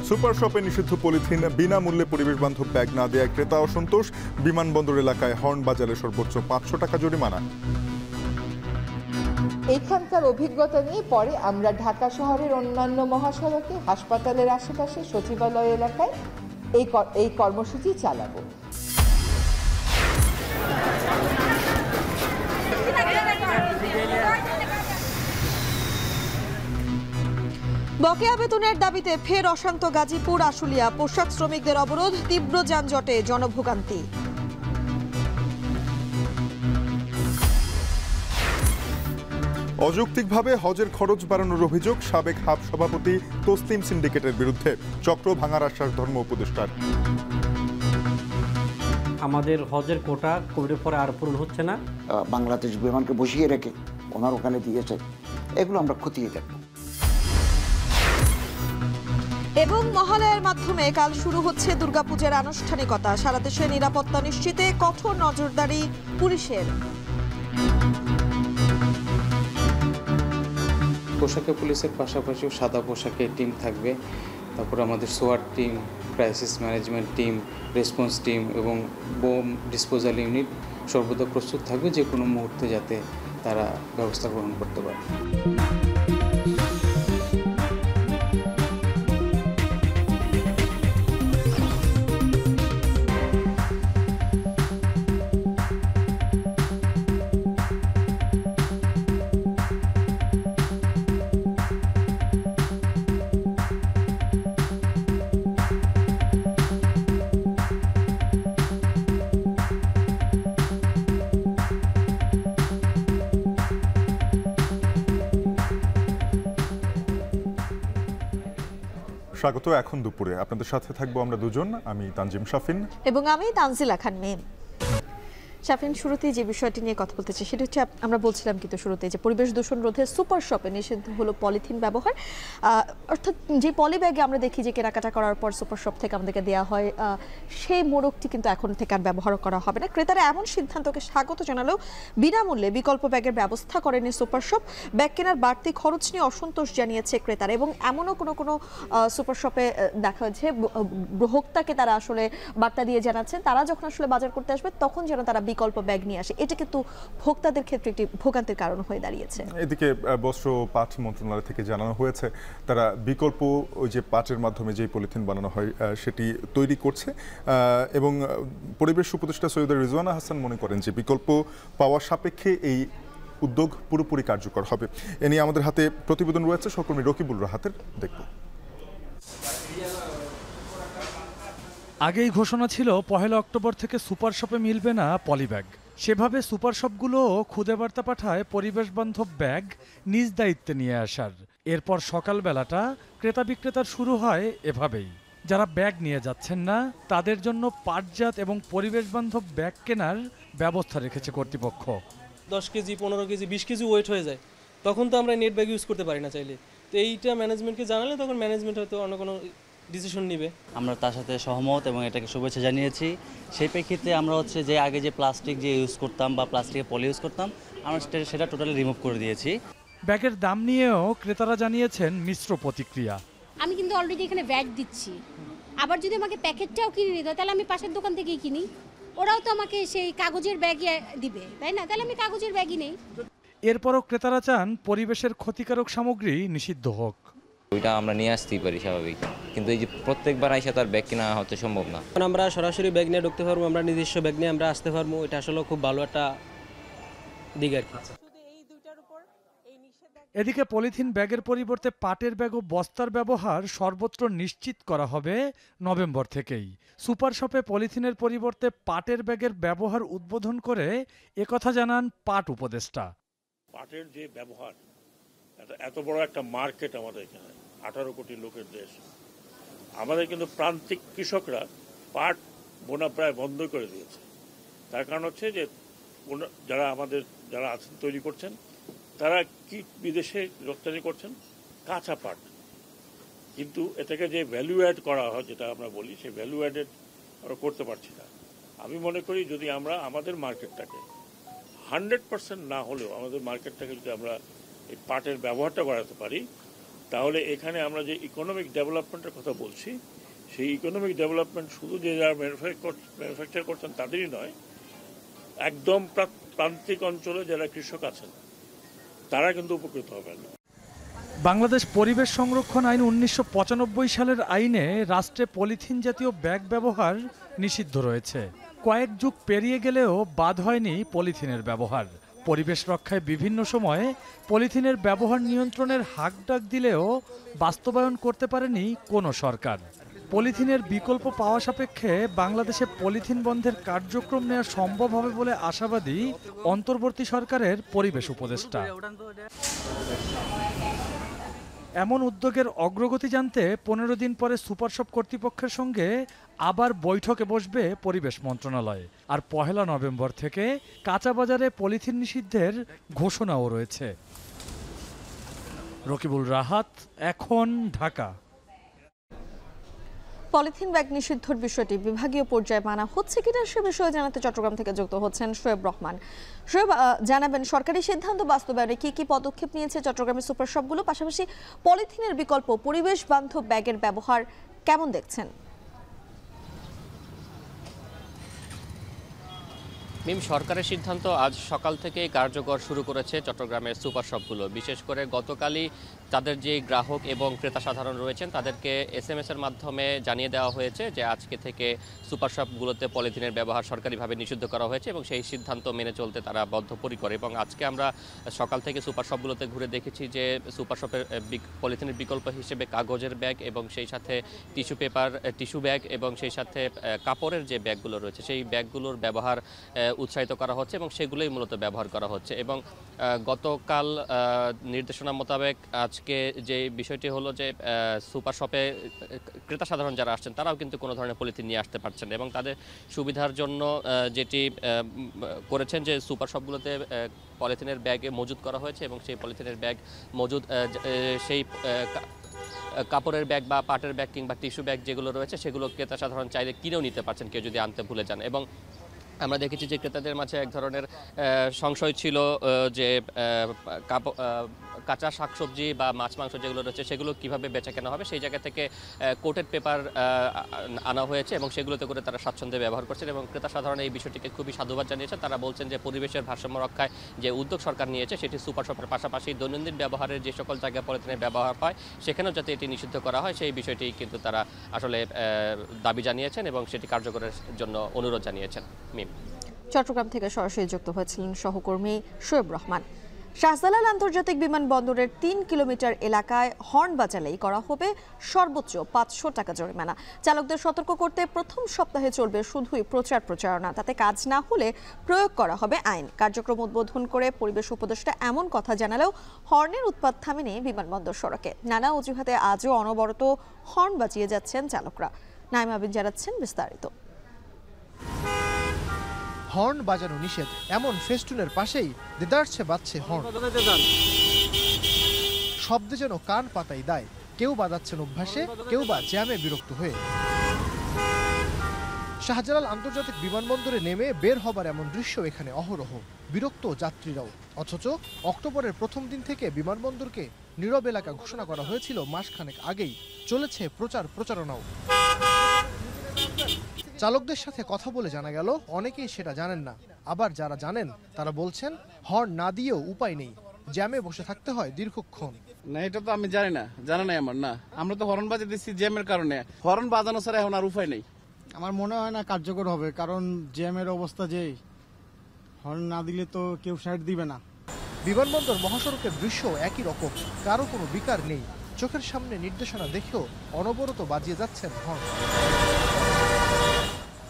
Super শপে নিষিদ্ধ polythene, বিনামূল্যে পরিবেশ বান্ধব ব্যাগ না দেয়া ক্রেতা অসন্তোষ। বিমানবন্দর এলাকায় হর্ন বাজালে সর্বোচ্চ 500 টাকা জরিমানা। এখানকার অভিজ্ঞতা নিয়ে পরে আমরা ঢাকা শহরের অন্যান্য মহাসড়কে, হাসপাতালের আশেপাশে, সচিবালয় এলাকায় এই কর্মসূচি চালাবো। বকেয়া বেতনের দাবিতে ফের অশান্ত গাজীপুর আশুলিয়া। পোশাক শ্রমিকদের অবরোধ, তীব্র যানজটে জনভোগান্তি। অযৌক্তিকভাবে হজের খরচ বাড়ানোর অভিযোগ সাবেক হাব সভাপতি তসলিম সিন্ডিকেটের বিরুদ্ধে। চক্র ভাঙার আশ্বাস ধর্ম উপদেষ্টার। আমাদের হজের কোটা কোভিডের পরে আর পূরণ হচ্ছে না। বাংলাদেশ বিমানকে বসিয়ে রেখে ওনার ওখানে দিয়েছে, এগুলো আমরা খতিয়ে দেখব। এবং মহালয়ার মাধ্যমে কাল শুরু হচ্ছে দুর্গাপূজার আনুষ্ঠানিকতা। সারা দেশে নিরাপত্তা নিশ্চিতে কঠোর নজরদারি পুলিশের। পোশাকে পুলিশের পাশাপাশিও সাদা পোশাকে টিম থাকবে। তারপর আমাদের সোয়াট team, crisis management team, response team এবং বোম ডিসপোজাল ইউনিট সর্বদা প্রস্তুত থাকবে, যে কোনো মুহূর্তে যাতে তারা ব্যবস্থা গ্রহণ করতে পারে। স্বাগত। এখন দুপুরে আপনাদের সাথে থাকবো আমরা দুজন, আমি তানজিম শাফিন এবং আমি তানজিলা খান মেম। শাফিন, শুরুতেই যে বিষয়টি নিয়ে কথা বলতে চাই সেটা হচ্ছে, আমরা বলছিলাম কিন্তু শুরুতে যে পরিবেশ দূষণ রোধে সুপার শপে নিষিদ্ধ হলো পলিথিন ব্যবহার। অর্থাৎ যে পলি ব্যাগে আমরা দেখি যে কেনাকাটা করার পর সুপার শপ থেকে আমাদেরকে দেওয়া হয়, সেই মোড়কটি কিন্তু এখন থেকে আর ব্যবহার করা হবে না। ক্রেতারা এমন সিদ্ধান্তকে স্বাগত জানালেও বিনামূল্যে বিকল্প ব্যাগের ব্যবস্থা করেনি সুপার শপ। ব্যাগ কেনার বাড়তি খরচ নিয়ে অসন্তোষ জানিয়েছে ক্রেতারা, এবং এমনও কোনো সুপার শপে দেখা হয়েছে গ্রাহককে তারা আসলে বার্তা দিয়ে জানাচ্ছেন তারা যখন আসলে বাজার করতে আসবে তখন যেন তারা বিকল্প ব্যাগ নিয়ে আসে। এটা কিন্তু ভোক্তাদের ক্ষেত্রে একটি ভোগান্তির কারণ হয়ে দাঁড়িয়েছে। এদিকে বস্ত্র পাট মন্ত্রণালয় থেকে জানানো হয়েছে তারা বিকল্প ওই যে পাটের মাধ্যমে যে পলিথিন বানানো হয় সেটি তৈরি করছে, এবং পরিবেশ উপদেষ্টা সৈয়দ রিজওয়ানা হাসান মনে করেন যে বিকল্প পাওয়া সাপেক্ষে এই উদ্যোগ পুরোপুরি কার্যকর হবে। এ নিয়ে আমাদের হাতে প্রতিবেদন রয়েছে, সহকর্মী রকিবুল রাহাতের, দেখব। আগেই ঘোষণা ছিল 1 অক্টোবর থেকে সুপার শপে মিলবে না পলিব্যাগ। সেভাবে সুপার শপগুলোও খুদে বার্তা পাঠায় পরিবেশ বান্ধব ব্যাগ নিজ দায়িত্বে নিয়ে আসার। এরপর সকালবেলাটা ক্রেতা বিক্রেতার শুরু হয় এভাবেই। যারা ব্যাগ নিয়ে যাচ্ছেন না তাদের জন্য পাটজাত এবং পরিবেশ বান্ধব ব্যাগ কেনার ব্যবস্থা রেখেছে কর্তৃপক্ষ। 10 কেজি 15 কেজি 20 কেজি ওয়েট হয়ে যায়, তখন তো আমরা নেট ব্যাগ ইউজ করতে পারি না চাইলে। তো এইটা ম্যানেজমেন্টকে জানালে তখন ম্যানেজমেন্ট হয়তো অন্য কোনো ডিসিশন নেবে। আমরা তার সাথে সহমত এবং এটাকে শুভেচ্ছা জানিয়েছি। সেই প্রেক্ষিতে আমরা যে আগে যে প্লাস্টিক যে ইউজ করতাম বা প্লাস্টিকের পলি ইউজ করতাম, আমরা সেটা টোটালি রিমুভ করে দিয়েছি। ব্যাগের দাম নিয়েও ক্রেতারা জানিয়েছেন মিশ্র প্রতিক্রিয়া। আমি কিন্তু অলরেডি এখানে ব্যাগ দিচ্ছি, আবার যদি আমাকে প্যাকেটটাও কিনে নিতে হয় তাহলে আমি পাশের দোকান থেকেই কিনি, ওরাও তো আমাকে সেই কাগজের ব্যাগই দিবে, তাই না? তাহলে আমি কাগজের ব্যাগই নেই। এরপরও ক্রেতারা চান পরিবেশের ক্ষতিকারক সামগ্রী নিষিদ্ধ হোক। ওইটা আমরা নিয়ে আসতেই পারি স্বাভাবিক, কিন্তু এই যে প্রত্যেকবার আইসা তো আর ব্যাগ কেনা হতে সম্ভব না। আমরা সরাসরি ব্যাগ নিয়ে ঢুকতে পারবো, আমরা নিজস্ব ব্যাগ নিয়ে আমরা আসতে পারবো, এটা আসলে খুব ভালো একটা দিক আর কি। এদিকে পলিথিন ব্যাগের পরিবর্তে পাটের ব্যাগ ও বস্তার ব্যবহার সর্বত্র নিশ্চিত করা হবে নভেম্বর থেকেই। সুপার শপে পলিথিনের পরিবর্তে পাটের ব্যাগের ব্যবহার উদ্বোধন করে একথা জানান পাট উপদেষ্টা। পাটের যে ব্যবহার, এত বড় একটা মার্কেট আমাদের এখানে, 18 কোটি লোকের দেশ, আমাদের কিন্তু প্রান্তিক কৃষকরা পাট বোনা প্রায় বন্ধ করে দিয়েছে। তার কারণ হচ্ছে যে যারা আছেন তৈরি করছেন তারা কি বিদেশে রপ্তানি করছেন কাঁচা পাট, কিন্তু এটাকে যে ভ্যালু অ্যাড করা হয় যেটা আমরা বলি, সেই ভ্যালু অ্যাডেড আমরা করতে পারছি না। আমি মনে করি যদি আমরা আমাদের মার্কেটটাকে 100% না হলেও আমাদের মার্কেটটাকে যদি আমরা এই পাটের ব্যবহারটা বাড়াতে পারি, তাহলে এখানে আমরা যে ইকোনমিক ডেভেলপমেন্টের কথা বলছি, সেই ইকোনমিক ডেভেলপমেন্ট শুধু যে যারা ম্যানুফ্যাকচার করছেন তাদেরই নয়, একদম প্রান্তিক অঞ্চলে যারা কৃষক আছেন তারা কিন্তু উপকৃত হবেন। বাংলাদেশ পরিবেশ সংরক্ষণ আইন 1995 সালের আইনে রাষ্ট্রে পলিথিন জাতীয় ব্যাগ ব্যবহার নিষিদ্ধ রয়েছে। কয়েক যুগ পেরিয়ে গেলেও বাদ হয়নি পলিথিনের ব্যবহার। পরিবেশ রক্ষায় বিভিন্ন সময়ে পলিথিনের ব্যবহার নিয়ন্ত্রণের হাঁকডাক দিলেও বাস্তবায়ন করতে পারেনি কোনো সরকার। পলিথিনের বিকল্প পাওয়া সাপেক্ষে বাংলাদেশে পলিথিন বন্ধের কার্যক্রম নেওয়া সম্ভব হবে বলে আশাবাদী অন্তর্বর্তী সরকারের পরিবেশ উপদেষ্টা। এমন উদ্যোগের অগ্রগতি জানতে 15 দিন পরে সুপারশপ কর্তৃপক্ষের সঙ্গে আবার বৈঠকে বসবে পরিবেশ মন্ত্রণালয়। আর 1 নভেম্বর থেকে কাঁচা বাজারে পলিথিন নিষিদ্ধের ঘোষণাও রয়েছে। রকিবুল রাহাত, এখন, ঢাকা। পলিথিন ব্যাগ নিষিদ্ধর বিষয়টি বিভাগীয় পর্যায়ে মানা হচ্ছে কিনা সে বিষয়ে জানাতে চট্টগ্রাম থেকে যুক্ত হচ্ছেন শোয়েব রহমান। শোয়েব, জানাবেন সরকারি সিদ্ধান্ত বাস্তবায়নে কি কি পদক্ষেপ নিয়েছে চট্টগ্রামের সুপারশপগুলো, পাশাপাশি পলিথিনের বিকল্প পরিবেশ বান্ধব ব্যাগের ব্যবহার কেমন দেখছেন? মিম, সরকারের সিদ্ধান্ত আজ সকাল থেকেই কার্যকর শুরু করেছে চট্টগ্রামের সুপারশপগুলো। বিশেষ করে গতকালই তাদের যে গ্রাহক এবং ক্রেতা সাধারণ রয়েছেন তাদেরকে SMS-এর মাধ্যমে জানিয়ে দেওয়া হয়েছে যে আজকে থেকে সুপারশপগুলোতে পলিথিনের ব্যবহার সরকারিভাবে নিষিদ্ধ করা হয়েছে এবং সেই সিদ্ধান্ত মেনে চলতে তারা বদ্ধপরিকর। এবং আজকে আমরা সকাল থেকে সুপারশপগুলোতে ঘুরে দেখেছি যে সুপারশপের পলিথিনের বিকল্প হিসেবে কাগজের ব্যাগ এবং সেই সাথে টিস্যু ব্যাগ এবং সেই সাথে কাপড়ের যে ব্যাগগুলো রয়েছে সেই ব্যাগগুলোর ব্যবহার উৎসাহিত করা হচ্ছে এবং সেগুলোই মূলত ব্যবহার করা হচ্ছে। এবং গতকাল নির্দেশনা মোতাবেক আজকে যে বিষয়টি হলো যে সুপার শপে ক্রেতা সাধারণ যারা আসছেন তারাও কিন্তু কোনো ধরনের পলিথিন নিয়ে আসতে পারছেন এবং তাদের সুবিধার জন্য যেটি করেছেন যে সুপার শপগুলোতে পলিথিনের ব্যাগে মজুদ করা হয়েছে এবং সেই পলিথিনের ব্যাগ মজুদ সেই কাপড়ের ব্যাগ বা পাটের ব্যাগ কিংবা টিস্যু ব্যাগ যেগুলো রয়েছে সেগুলো ক্রেতা সাধারণ চাইলে কিনেও নিতে পারছেন কেউ যদি আনতে ভুলে যান। এবং আমরা দেখেছি যে ক্রেতাদের মাঝে এক ধরনের সংশয় ছিল যে কাঁচা শাকসবজি বা মাছ মাংস যেগুলো রয়েছে সেগুলো কিভাবে বেচা কেনা হবে, সেই জায়গা থেকে কোটেড পেপার আনা হয়েছে এবং সেগুলোতে করে তারা স্বাচ্ছন্দ্যে ব্যবহার করছেন এবং ক্রেতা সাধারণ এই বিষয়টিকে খুবই সাধুবাদ জানিয়েছে। তারা বলছেন যে পরিবেশের ভারসাম্য রক্ষায় যে উদ্যোগ সরকার নিয়েছে সেটি সুপার শপের পাশাপাশি দৈনন্দিন ব্যবহারের যে সকল জায়গায় পলিথিনের ব্যবহার হয় সেখানেও যাতে এটি নিষিদ্ধ করা হয় সেই বিষয়টি কিন্তু তারা আসলে দাবি জানিয়েছেন এবং সেটি কার্যকরের জন্য অনুরোধ জানিয়েছেন। মিম, চট্টগ্রাম থেকে সরাসরি যুক্ত হয়েছিলেন সহকর্মী শোয়েব রহমান। শাহজালাল আন্তর্জাতিক বিমানবন্দরের 3 কিলোমিটার এলাকায় হর্ন বাজালেই করা হবে সর্বোচ্চ 500 টাকা জরিমানা। চালকদের সতর্ক করতে প্রথম সপ্তাহে চলবে শুধুই প্রচারণা, তাতে কাজ না হলে প্রয়োগ করা হবে আইন। কার্যক্রম উদ্বোধন করে পরিবেশ উপদেষ্টা এমন কথা জানালেও হর্নের উৎপাত থামেনি বিমানবন্দর সড়কে। নানা অজুহাতে আজও অনবরত হর্ন বাজিয়ে যাচ্ছেন চালকরা। নাইমা বিন জানাচ্ছেন বিস্তারিত। হর্ন বাজানো নিষেধ এমন ফেস্টুনের পাশেই দেদারছে বাজছে হর্ন, শব্দে যেন কান পাতাই দায়। কেউ বাজাচ্ছেন অভ্যাসে, কেউ বা জ্যামে বিরক্ত হয়ে। শাহজালাল আন্তর্জাতিক বিমানবন্দরে নেমে বের হবার এমন দৃশ্য এখানে অহরহ। বিরক্ত যাত্রীরাও। অথচ অক্টোবরের প্রথম দিন থেকে বিমানবন্দরকে নীরব এলাকা ঘোষণা করা হয়েছিল মাসখানেক আগেই। চলেছে প্রচারণাও। চালকদের সাথে কথা বলে জানা গেল অনেকেই সেটা জানেন না, আবার যারা জানেন তারা বলছেন হর্ন না দিয়েও উপায় নেই, জ্যামে বসে থাকতে হয় দীর্ঘক্ষণ। না, এটা তো আমি জানি না, জানা নাই আমার। না, আমরা তো হর্ন বাজিয়ে দিচ্ছি জ্যামের কারণে। হর্ন বাজানো ছাড়া এখন আর উপায় নেই। আমার মনে হয় না কার্যকর হবে, কারণ জ্যামের অবস্থা যে, হর্ন না দিলে তো কেউ সাইড দিবে না। বিমানবন্দর মহাসড়কের দৃশ্য একই রকম, কারো কোনো বিকার নেই। চোখের সামনে নির্দেশনা দেখেও অনবরত বাজিয়ে যাচ্ছেন হর্ন।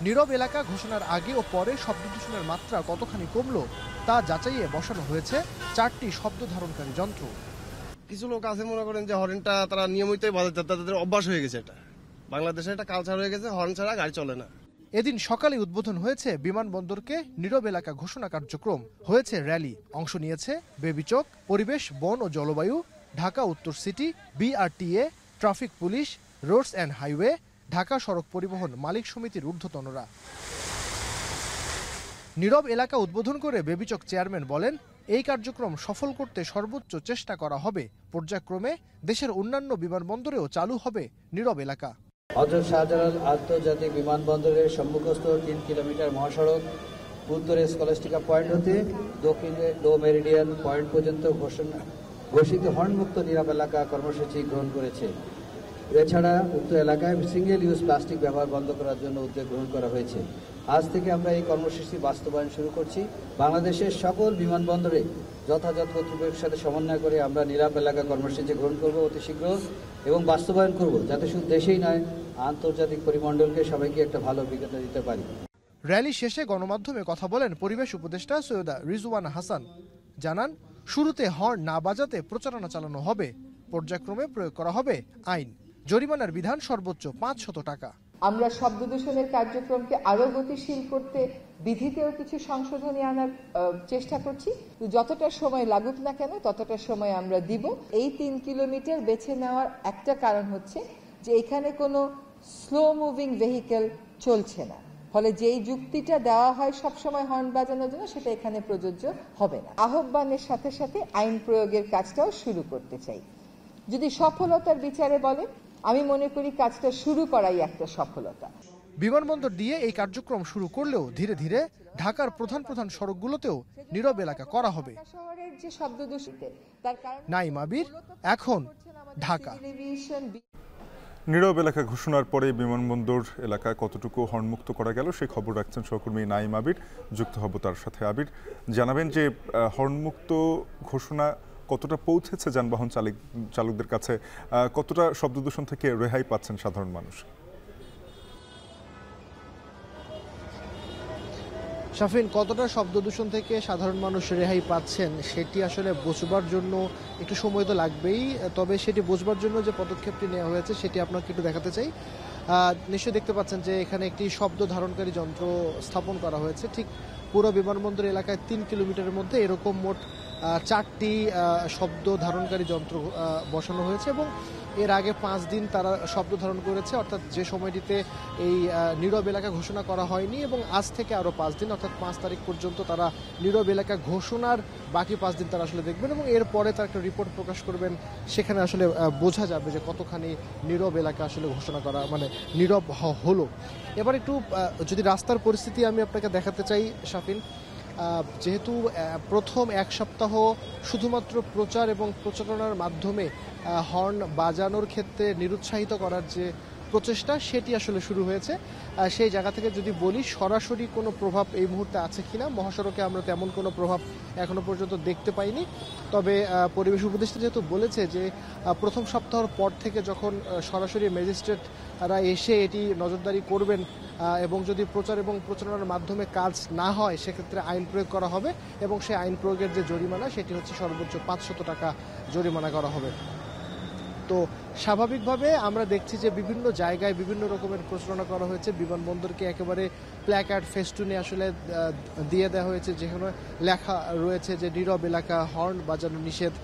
নীরব এলাকা ঘোষণার আগে ও পরে শব্দ দূষণের মাত্রা কতখানি কমলো তা যাচাইয়ে বসানো হয়েছে 4টি শব্দ ধারণকারী যন্ত্র। কিছু লোক আছে মনে করেন যে হর্নটা তারা নিয়মিতই বাজাতে, তাদের অভ্যাস হয়ে গেছে। এটা বাংলাদেশে একটা কালচার হয়ে গেছে, হর্ন ছাড়া গাড়ি চলে না। এদিন সকালে উদ্বোধন হয়েছে বিমানবন্দরকে নীরব এলাকা ঘোষণা কার্যক্রম। হয়েছে র্যালি, অংশ নিয়েছে বেবিচক, পরিবেশ, বন ও জলবায়ু, ঢাকা উত্তর city, BRTA, traffic police, roads and highway, Dhaka সড়ক পরিবহন মালিক সমিতির ঊর্ধ্বতনরা। নীরব এলাকা উদ্বোধন করে বেবিচক চেয়ারম্যান বলেন, এই কার্যক্রম সফল করতে সর্বোচ্চ চেষ্টা করা হবে। পর্যায়ক্রমে দেশের অন্যান্য বিমানবন্দরেও চালু হবে নীরব এলাকা। হযরত শাহজালাল আন্তর্জাতিক বিমানবন্দরের সম্মুখস্থ 3 কিলোমিটার মহাসড়ক উত্তরে স্কলাস্টিকা পয়েন্ট হতে দক্ষিণে লো মেরিডিয়ান পয়েন্ট পর্যন্ত ঘোষিত হর্নমুক্ত নীরব এলাকা কর্মসূচি গ্রহণ করেছে। এছাড়া উক্ত এলাকায় সিঙ্গেল ইউজ প্লাস্টিক ব্যবহার বন্ধ করার জন্য উদ্যোগ গ্রহণ করা হয়েছে। আজ থেকে আমরা এই কর্মসূচি বাস্তবায়ন শুরু করছি। বাংলাদেশের সকল বিমানবন্দরে যথাযথ কর্তৃপক্ষের সাথে সমন্বয় করে আমরা নীরব এলাকা কর্মসূচি গ্রহণ করব অতি শীঘ্র এবং বাস্তবায়ন করব, যাতে শুধু দেশেই নয় আন্তর্জাতিক পরিমণ্ডলকে সবাইকে একটা ভালো অভিজ্ঞতা দিতে পারি। র্যালি শেষে গণমাধ্যমে কথা বলেন পরিবেশ উপদেষ্টা সৈয়দা রিজওয়ানা হাসান। জানান, শুরুতে হর্ন না বাজাতে প্রচারণা চালানো হবে। পর্যায়ক্রমে প্রয়োগ করা হবে আইন। জরিমানার বিধান সর্বোচ্চ 500 টাকা। আমরা শব্দ দূষণের কার্যক্রমকে আরো গতিশীল করতে বিধিতেও কিছু সংশোধনী আনার চেষ্টা করছি। যতটা সময় লাগুক না কেন ততটা সময় আমরা দিব। এই 3 কিলোমিটার বেছে নেওয়ার একটা কারণ হচ্ছে যে এখানে কোনো স্লো মুভিং ভেহিকেল চলছে না, ফলে যেই যুক্তিটা দেওয়া হয় সবসময় হর্ন বাজানোর জন্য সেটা এখানে প্রযোজ্য হবে না। আহ্বানের সাথে সাথে আইন প্রয়োগের কাজটাও শুরু করতে চাই। যদি সফলতার বিচারে বলে, আমি মনে করি কাজটা শুরু করাই একটা সফলতা। বিমানবন্দর দিয়ে এই কার্যক্রম শুরু করলেও ধীরে ধীরে ঢাকার প্রধান প্রধান সড়কগুলোতেও নীরব এলাকা করা হবে। শহরের যে শব্দ দূষিত তার কারণ নাইম আবির, এখন ঢাকা। নীরব এলাকা ঘোষণার পরে বিমানবন্দর এলাকা কতটুকু হর্নমুক্ত করা গেল সেই খবর রাখছেন সহকর্মী নাইম আবির। যুক্ত হব তার সাথে। আবির, জানাবেন যে হর্নমুক্ত ঘোষণা কতটা পৌঁছেছে যানবাহন চালকদের কাছে, কতটা শব্দ দূষণ থেকে রেহাই পাচ্ছেন সাধারণ মানুষ? শাফিন, কতটা শব্দ দূষণ থেকে সাধারণ মানুষ রেহাই পাচ্ছেন সেটি আসলে বোঝবার জন্য একটু সময় তো লাগবেই। তবে সেটি বোঝবার জন্য যে পদক্ষেপটি নেওয়া হয়েছে সেটি আপনাকে একটু দেখাতে চাই। নিশ্চয়ই দেখতে পাচ্ছেন যে এখানে একটি শব্দ ধারণকারী যন্ত্র স্থাপন করা হয়েছে। ঠিক পুরো বিমানবন্দর এলাকায় 3 কিলোমিটারের মধ্যে এরকম মোট 4টি শব্দ ধারণকারী যন্ত্র বসানো হয়েছে এবং এর আগে 5 দিন তারা শব্দ ধারণ করেছে, অর্থাৎ যে সময়টিতে এই নীরব এলাকা ঘোষণা করা হয়নি, এবং আজ থেকে আরও 5 দিন অর্থাৎ 5 তারিখ পর্যন্ত তারা নীরব এলাকা ঘোষণার বাকি 5 দিন তারা আসলে দেখবেন এবং এরপরে তারা একটা রিপোর্ট প্রকাশ করবেন। সেখানে আসলে বোঝা যাবে যে কতখানি নীরব এলাকা আসলে ঘোষণা করা মানে নীরব হলো। এবার একটু যদি রাস্তার পরিস্থিতি আমি আপনাকে দেখাতে চাই শাফিন, যেহেতু প্রথম 1 সপ্তাহ শুধুমাত্র প্রচার এবং প্রচারণার মাধ্যমে হর্ন বাজানোর ক্ষেত্রে নিরুৎসাহিত করার যে প্রচেষ্টা সেটি আসলে শুরু হয়েছে, সেই জায়গা থেকে যদি বলি সরাসরি কোনো প্রভাব এই মুহূর্তে আছে কিনা, মহাসড়কে আমরা তেমন কোনো প্রভাব এখনো পর্যন্ত দেখতে পাইনি। তবে পরিবেশ উপদেষ্টা যেহেতু বলেছে যে প্রথম সপ্তাহের পর থেকে যখন সরাসরি ম্যাজিস্ট্রেটরা এসে এটি নজরদারি করবেন এবং যদি প্রচার এবং প্রচারণার মাধ্যমে কাজ না হয় সেক্ষেত্রে আইন প্রয়োগ করা হবে এবং সেই আইন প্রয়োগের যে জরিমানা সেটি হচ্ছে সর্বোচ্চ 500 টাকা জরিমানা করা হবে। তো স্বাভাবিকভাবে আমরা দেখছি যে বিভিন্ন জায়গায় বিভিন্ন রকমের প্রচারণা করা হয়েছে। বিমানবন্দরকে একেবারে প্ল্যাকার্ড ফেস্টুনে আসলে দিয়ে দেওয়া হয়েছে, যেখানে লেখা রয়েছে যে নীরব এলাকা, হর্ন বাজানো নিষেধ,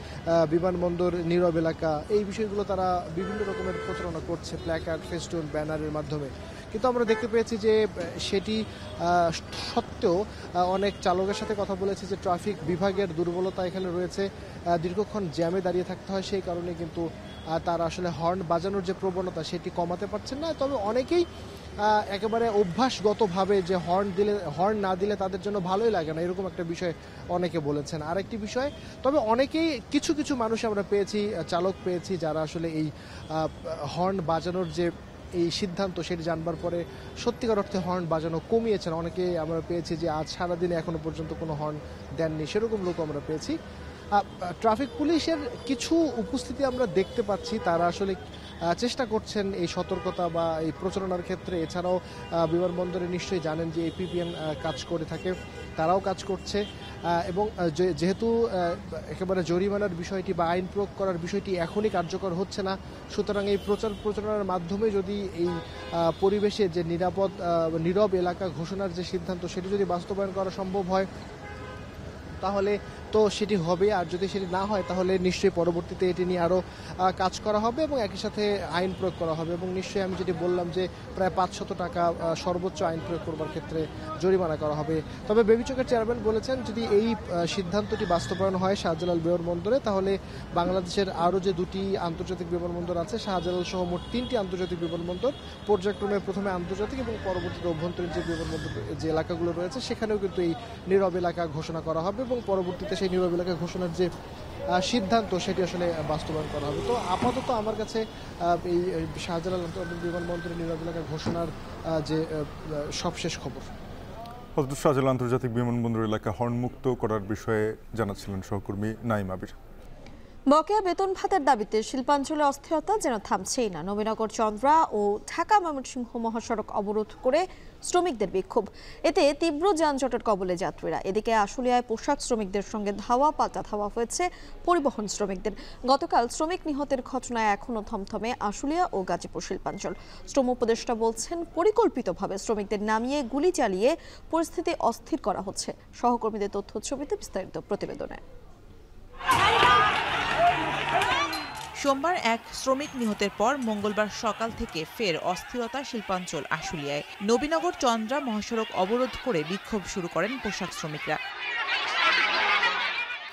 বিমানবন্দর নীরব এলাকা। এই বিষয়গুলো তারা বিভিন্ন রকমের প্রচারণা করছে প্ল্যাকার্ড, ফেস্টুন, ব্যানারের মাধ্যমে। কিন্তু আমরা দেখতে পেয়েছি যে সেটি সত্ত্বেও অনেক চালকের সাথে কথা বলেছে যে ট্রাফিক বিভাগের দুর্বলতা এখানে রয়েছে, দীর্ঘক্ষণ জ্যামে দাঁড়িয়ে থাকতে হয়, সেই কারণে কিন্তু তারা আসলে হর্ন বাজানোর যে প্রবণতা সেটি কমাতে পারছেন না। তবে অনেকেই একেবারে অভ্যাসগতভাবে যে হর্ন না দিলে তাদের জন্য ভালোই লাগে না, এরকম একটা বিষয় অনেকে বলেছেন। আরেকটি বিষয়, তবে অনেকেই কিছু কিছু মানুষ আমরা পেয়েছি, চালক পেয়েছি যারা আসলে এই হর্ন বাজানোর যে এই সিদ্ধান্ত সেটি জানবার পরে সত্যিকার অর্থে হর্ন বাজানো কমিয়েছেন। অনেকে আমরা পেয়েছি যে আজ সারাদিনে এখনো পর্যন্ত কোনো হর্ন দেননি, সেরকম লোক আমরা পেয়েছি। ট্রাফিক পুলিশের কিছু উপস্থিতি আমরা দেখতে পাচ্ছি, তারা আসলে চেষ্টা করছেন এই সতর্কতা বা এই প্রচারণার ক্ষেত্রে। এছাড়াও বিমানবন্দরে নিশ্চয়ই জানেন যে এপিপিএন কাজ করে থাকে, তারাও কাজ করছে এবং যেহেতু একেবারে জরিমানার বিষয়টি বা আইন প্রয়োগ করার বিষয়টি এখনই কার্যকর হচ্ছে না, সুতরাং এই প্রচারণার মাধ্যমে যদি এই পরিবেশে যে নীরব এলাকা ঘোষণার যে সিদ্ধান্ত সেটি যদি বাস্তবায়ন করা সম্ভব হয় তাহলে তো সেটি হবে, আর যদি সেটি না হয় তাহলে নিশ্চয়ই পরবর্তীতে এটি নিয়ে আরও কাজ করা হবে এবং একই সাথে আইন প্রয়োগ করা হবে। এবং নিশ্চয়ই আমি যেটি বললাম যে প্রায় 500 টাকা সর্বোচ্চ আইন প্রয়োগ করবার ক্ষেত্রে জরিমানা করা হবে। তবে বেবি চকের চেয়ারম্যান বলেছেন যদি এই সিদ্ধান্তটি বাস্তবায়ন হয় শাহজালাল বিমানবন্দরে, তাহলে বাংলাদেশের আরও যে 2টি আন্তর্জাতিক বিমানবন্দর আছে, শাহজালাল সহ মোট 3টি আন্তর্জাতিক বিমানবন্দর, পর্যায়ক্রমে প্রথমে আন্তর্জাতিক এবং পরবর্তীতে অভ্যন্তরীণ যে বিমানবন্দর যে এলাকাগুলো রয়েছে সেখানেও কিন্তু এই নীরব এলাকা ঘোষণা করা হবে এবং পরবর্তীতে সেই নীরব এলাকা ঘোষণার যে সিদ্ধান্ত সেটি আসলে বাস্তবায়ন করা হবে। তো আপাতত আমার কাছে এই শাহজালাল আন্তর্জাতিক বিমানবন্দরের নীরব এলাকা ঘোষণার যে সবশেষ খবর। হযরত শাহজালাল আন্তর্জাতিক বিমানবন্দর এলাকা হর্নমুক্ত করার বিষয়ে জানাচ্ছিলেন সহকর্মী নাইম আবির। বকেয়া বেতন ভাতার দাবিতে শিল্পাঞ্চলে অস্থিরতা যেন থামছেই না। নবীনগর চন্দ্রা ও ঢাকা ময়মনসিংহ মহাসড়ক অবরোধ করে শ্রমিকদের বিক্ষোভ, এতে তীব্র যানজটের কবলে যাত্রীরা। এদিকে আশুলিয়ায় পোশাক শ্রমিকদের সঙ্গে ধাওয়া পাল্টা ধাওয়া হয়েছে পরিবহন শ্রমিকদের। গতকাল শ্রমিক নিহতের ঘটনায় এখনও থমথমে আশুলিয়া ও গাজীপুর শিল্পাঞ্চল। শ্রম উপদেষ্টা বলছেন পরিকল্পিতভাবে শ্রমিকদের নামিয়ে গুলি চালিয়ে পরিস্থিতি অস্থির করা হচ্ছে। সহকর্মীদের তথ্য ছবিতে বিস্তারিত প্রতিবেদনে। সোমবার এক শ্রমিক নিহতের পর মঙ্গলবার সকাল থেকে ফের অস্থিরতা শিল্পাঞ্চল আশুলিয়ায়। নবীনগর চন্দ্রা মহাসড়ক অবরোধ করে বিক্ষোভ শুরু করেন পোশাক শ্রমিকরা।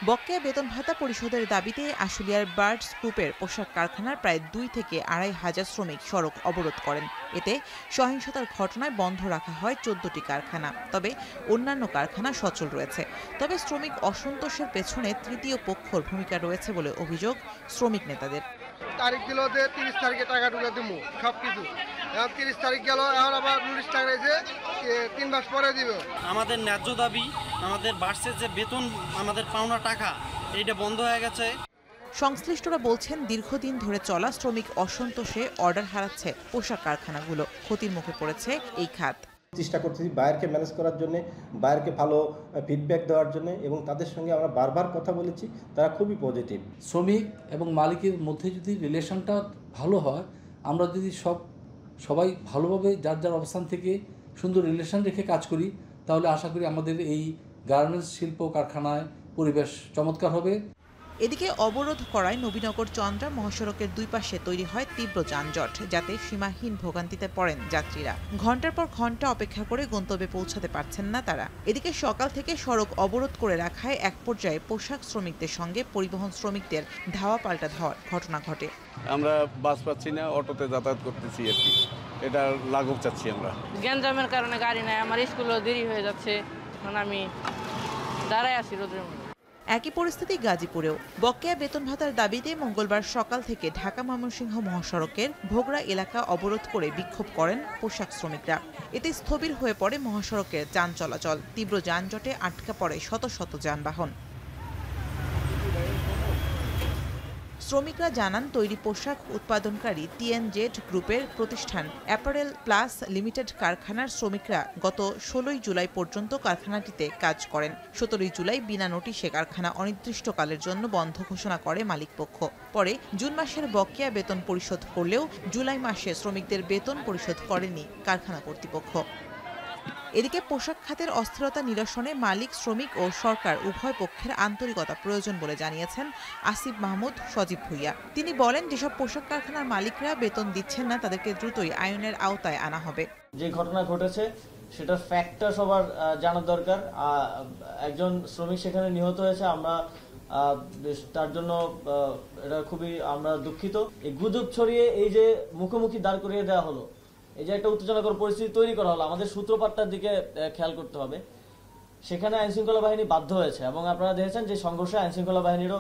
বকেয়া বেতন ভাতা পরিশোধের দাবিতে আশুলিয়ার বার্ডস গ্রুপের পোশাক কারখানার প্রায় 2 থেকে 2.5 হাজার শ্রমিক সড়ক অবরোধ করেন। এতে সহিংসতার ঘটনায় বন্ধ রাখা হয় 14টি কারখানা, তবে অন্যান্য কারখানা সচল রয়েছে। তবে শ্রমিক অসন্তোষের পেছনে তৃতীয় পক্ষের ভূমিকা রয়েছে বলে অভিযোগ শ্রমিক নেতাদের। তারিখ দিল যে 30 তারিখে টাকা ঢুকে দিব সবকিছু, 30 তারিখ গেল, এখন আবার নোটিশ টাকা যে 3 মাস পরে দিব। আমাদের ন্যায্য দাবি, আমাদের বার্ষের যে বেতন, আমাদের পাওনা টাকা, এইটা বন্ধ হয়ে গেছে। সংশ্লিষ্টরা বলছেন দীর্ঘদিন ধরে চলা শ্রমিক অসন্তোষে অর্ডার হারাচ্ছে পোশাক কারখানাগুলো। ক্ষতির মুখে পড়েছে এই খাত। চেষ্টা করতেছি বায়ারকে ম্যানেজ করার জন্য, বায়ারকে ভালো ফিডব্যাক দেওয়ার জন্য, এবং তাদের সঙ্গে আমরা বারবার কথা বলেছি, তারা খুবই পজিটিভ। শ্রমিক এবং মালিকের মধ্যে যদি রিলেশনটা ভালো হয়, আমরা যদি সবাই ভালোভাবে যার যার অবস্থান থেকে সুন্দর রিলেশন রেখে কাজ করি, তাহলে আশা করি আমাদের এই গার্মেন্টস শিল্প কারখানায় পরিবেশ চমৎকার হবে। এদিকে অবরোধ করায় নবীনগর চন্দ্রা মহাসড়কের 2 পাশে তৈরি হয় তীব্র যানজট, যাতে সীমাহীন ভোগান্তিতে পড়েন যাত্রীরা। ঘন্টার পর ঘন্টা অপেক্ষা করে গন্তব্যে পৌঁছাতে পারছেন না তারা। এদিকে সকাল থেকে সড়ক অবরোধ করে রাখায় এক পর্যায়ে পোশাক শ্রমিকদের সঙ্গে পরিবহন শ্রমিকদের ধাওয়া পাল্টা ধাওয়ার ঘটনা ঘটে। আমরা বাস পাচ্ছি না, অটোতে যাতায়াত করতেছি আর কি, এটা লাঘব চাচ্ছি আমরা। গ্যাঞ্জামের কারণে গাড়ি নাই, আমার স্কুলও দেরি হয়ে যাচ্ছে, এখন আমি দাঁড়ায় আছি রোদের মধ্যে। একই পরিস্থিতি গাজীপুরেও। বকেয়া বেতন ভাতার দাবিতে মঙ্গলবার সকাল থেকে ঢাকা ময়মনসিংহ মহাসড়কের ভোগড়া এলাকা অবরোধ করে বিক্ষোভ করেন পোশাক শ্রমিকরা। এতে স্থবির হয়ে পড়ে মহাসড়কের যান চলাচল। তীব্র যানজটে আটকা পড়ে শত শত যানবাহন। শ্রমিকরা জানান তৈরি পোশাক উৎপাদনকারী TNZ গ্রুপের প্রতিষ্ঠান অ্যাপারেল প্লাস লিমিটেড কারখানার শ্রমিকরা গত 16 জুলাই পর্যন্ত কারখানাটিতে কাজ করেন। 17 জুলাই বিনা নোটিশে কারখানা অনির্দিষ্টকালের জন্য বন্ধ ঘোষণা করে মালিকপক্ষ। পরে জুন মাসের বকেয়া বেতন পরিশোধ করলেও জুলাই মাসে শ্রমিকদের বেতন পরিশোধ করেনি কারখানা কর্তৃপক্ষ। এদিকে পোশাক খাতের অস্থিরতা নিরসনে মালিক, শ্রমিক ও সরকার উভয় পক্ষের আন্তরিকতা প্রয়োজন বলে জানিয়েছেন আসিফ মাহমুদ সজীব ভুইয়া। তিনি বলেন, যেসব পোশাক কারখানার মালিকরা বেতন দিচ্ছেন না তাদেরকে দ্রুতই আইনের আওতায় আনা হবে। যে ঘটনা ঘটেছে সেটার ফ্যাক্টটা সবার জানার দরকার। একজন শ্রমিক সেখানে নিহত হয়েছে, আমরা তার জন্য এটা খুবই আমরা দুঃখিত। এই গুজব ছড়িয়ে এই যে মুখোমুখি দাঁড় করিয়ে দেওয়া হলো, এই যে একটা উত্তেজনাকর পরিস্থিতি তৈরি করা হলো, আমাদের সূত্রপাতটার দিকে খেয়াল করতে হবে। সেখানে আইনশৃঙ্খলা বাহিনী বাধ্য হয়েছে, এবং আপনারা দেখেছেন যে সংঘর্ষে আইনশৃঙ্খলা বাহিনীরও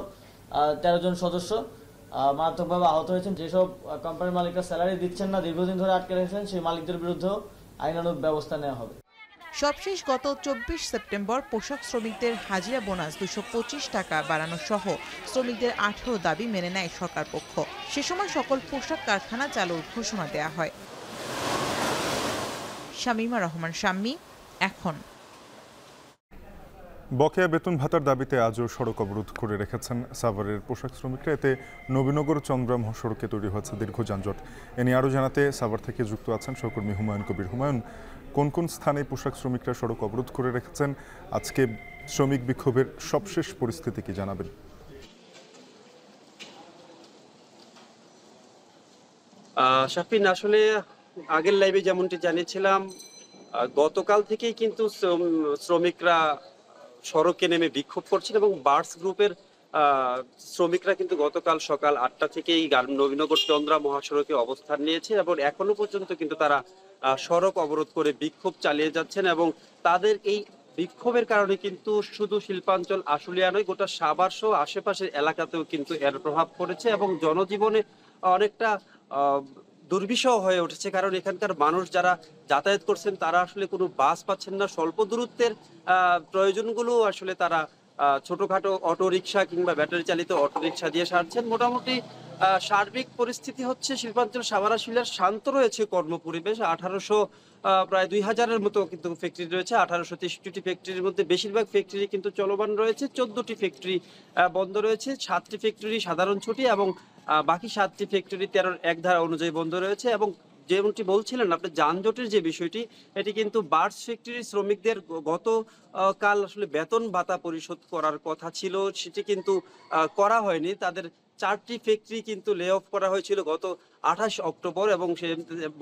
13 জন সদস্য মারাত্মকভাবে আহত হয়েছেন। যেসব কোম্পানির মালিকরা স্যালারি দিচ্ছেন না, দীর্ঘদিন ধরে আটকে রেখেছেন, সেই মালিকদের বিরুদ্ধেও আইনানুগ ব্যবস্থা নেওয়া হবে। সবশেষ গত 24 সেপ্টেম্বর পোশাক শ্রমিকদের হাজিরা বোনাস 225 টাকা বাড়ানো সহ শ্রমিকদের 18 দাবি মেনে নেয় সরকার পক্ষ। সে সময় সকল পোশাক কারখানা চালুর ঘোষণা দেয়া হয়। শামীমা রহমান শাম্মী, এখন। বকেয়া বেতন ভাতার দাবিতে আজও সড়ক অবরোধ করে রেখেছেন সাভারের পোশাক শ্রমিকরা। এতে নবীনগর চন্দ্রা মহাসড়কে তৈরি হয়েছে দীর্ঘ যানজট। এ নিয়ে আরও জানাতে সাভার থেকে যুক্ত আছেন সহকর্মী হুমায়ুন কবির। হুমায়ুন, কোন কোন স্থানে পোশাক শ্রমিকরা সড়ক অবরোধ করে রেখেছেন? আজকে শ্রমিক বিক্ষোভের সবশেষ পরিস্থিতি কি জানাবেন? শাফিন, আসলে আগের লাইভে যেমনটি জানিয়েছিলাম, গতকাল থেকেই কিন্তু শ্রমিকরা সড়কে নেমে বিক্ষোভ করছেন এবং বার্স গ্রুপের শ্রমিকরা কিন্তু গতকাল সকাল 8টা থেকেই নবীনগর চন্দ্রা মহাসড়কে অবস্থান নিয়েছে এবং এখনো পর্যন্ত কিন্তু তারা সড়ক অবরোধ করে বিক্ষোভ চালিয়ে যাচ্ছেন এবং তাদের এই বিক্ষোভের কারণে কিন্তু শুধু শিল্পাঞ্চল আশুলিয়া নয়, গোটা সাভার সহ আশেপাশের এলাকাতেও কিন্তু এর প্রভাব পড়েছে এবং জনজীবনে অনেকটা দুর্বিষহ হয়ে উঠেছে। কারণ এখানকার মানুষ যারা যাতায়াত করছেন তারা আসলে কোনো বাস পাচ্ছেন না, স্বল্প দূরত্বের প্রয়োজনগুলো আসলে তারা ছোটখাটো অটো রিক্সা কিংবা ব্যাটারি চালিত অটো রিক্সা দিয়ে সারছেন। মোটামুটি সার্বিক পরিস্থিতি হচ্ছে শিল্পাঞ্চল সাভার আশুলিয়ার শান্ত রয়েছে কর্মপরিবেশ। প্রায় 2000-এর মতো কিন্তু ফ্যাক্টরি রয়েছে। 1863টি ফ্যাক্টরির মধ্যে বেশিরভাগ ফ্যাক্টরি কিন্তু চলমান রয়েছে। 14টি ফ্যাক্টরি বন্ধ রয়েছে, 7টি ফ্যাক্টরি সাধারণ ছুটি এবং বাকি 7টি ফ্যাক্টরি 13-র 1 ধারা অনুযায়ী বন্ধ রয়েছে। এবং যেমনটি বলছিলেন আপনি যানজটের যে বিষয়টি, এটি কিন্তু বার্স ফ্যাক্টরির শ্রমিকদের কাল আসলে বেতন ভাতা পরিশোধ করার কথা ছিল, সেটি কিন্তু করা হয়নি। তাদের 4টি ফ্যাক্টরি কিন্তু লে অফ করা হয়েছিল গত 28 অক্টোবর এবং সে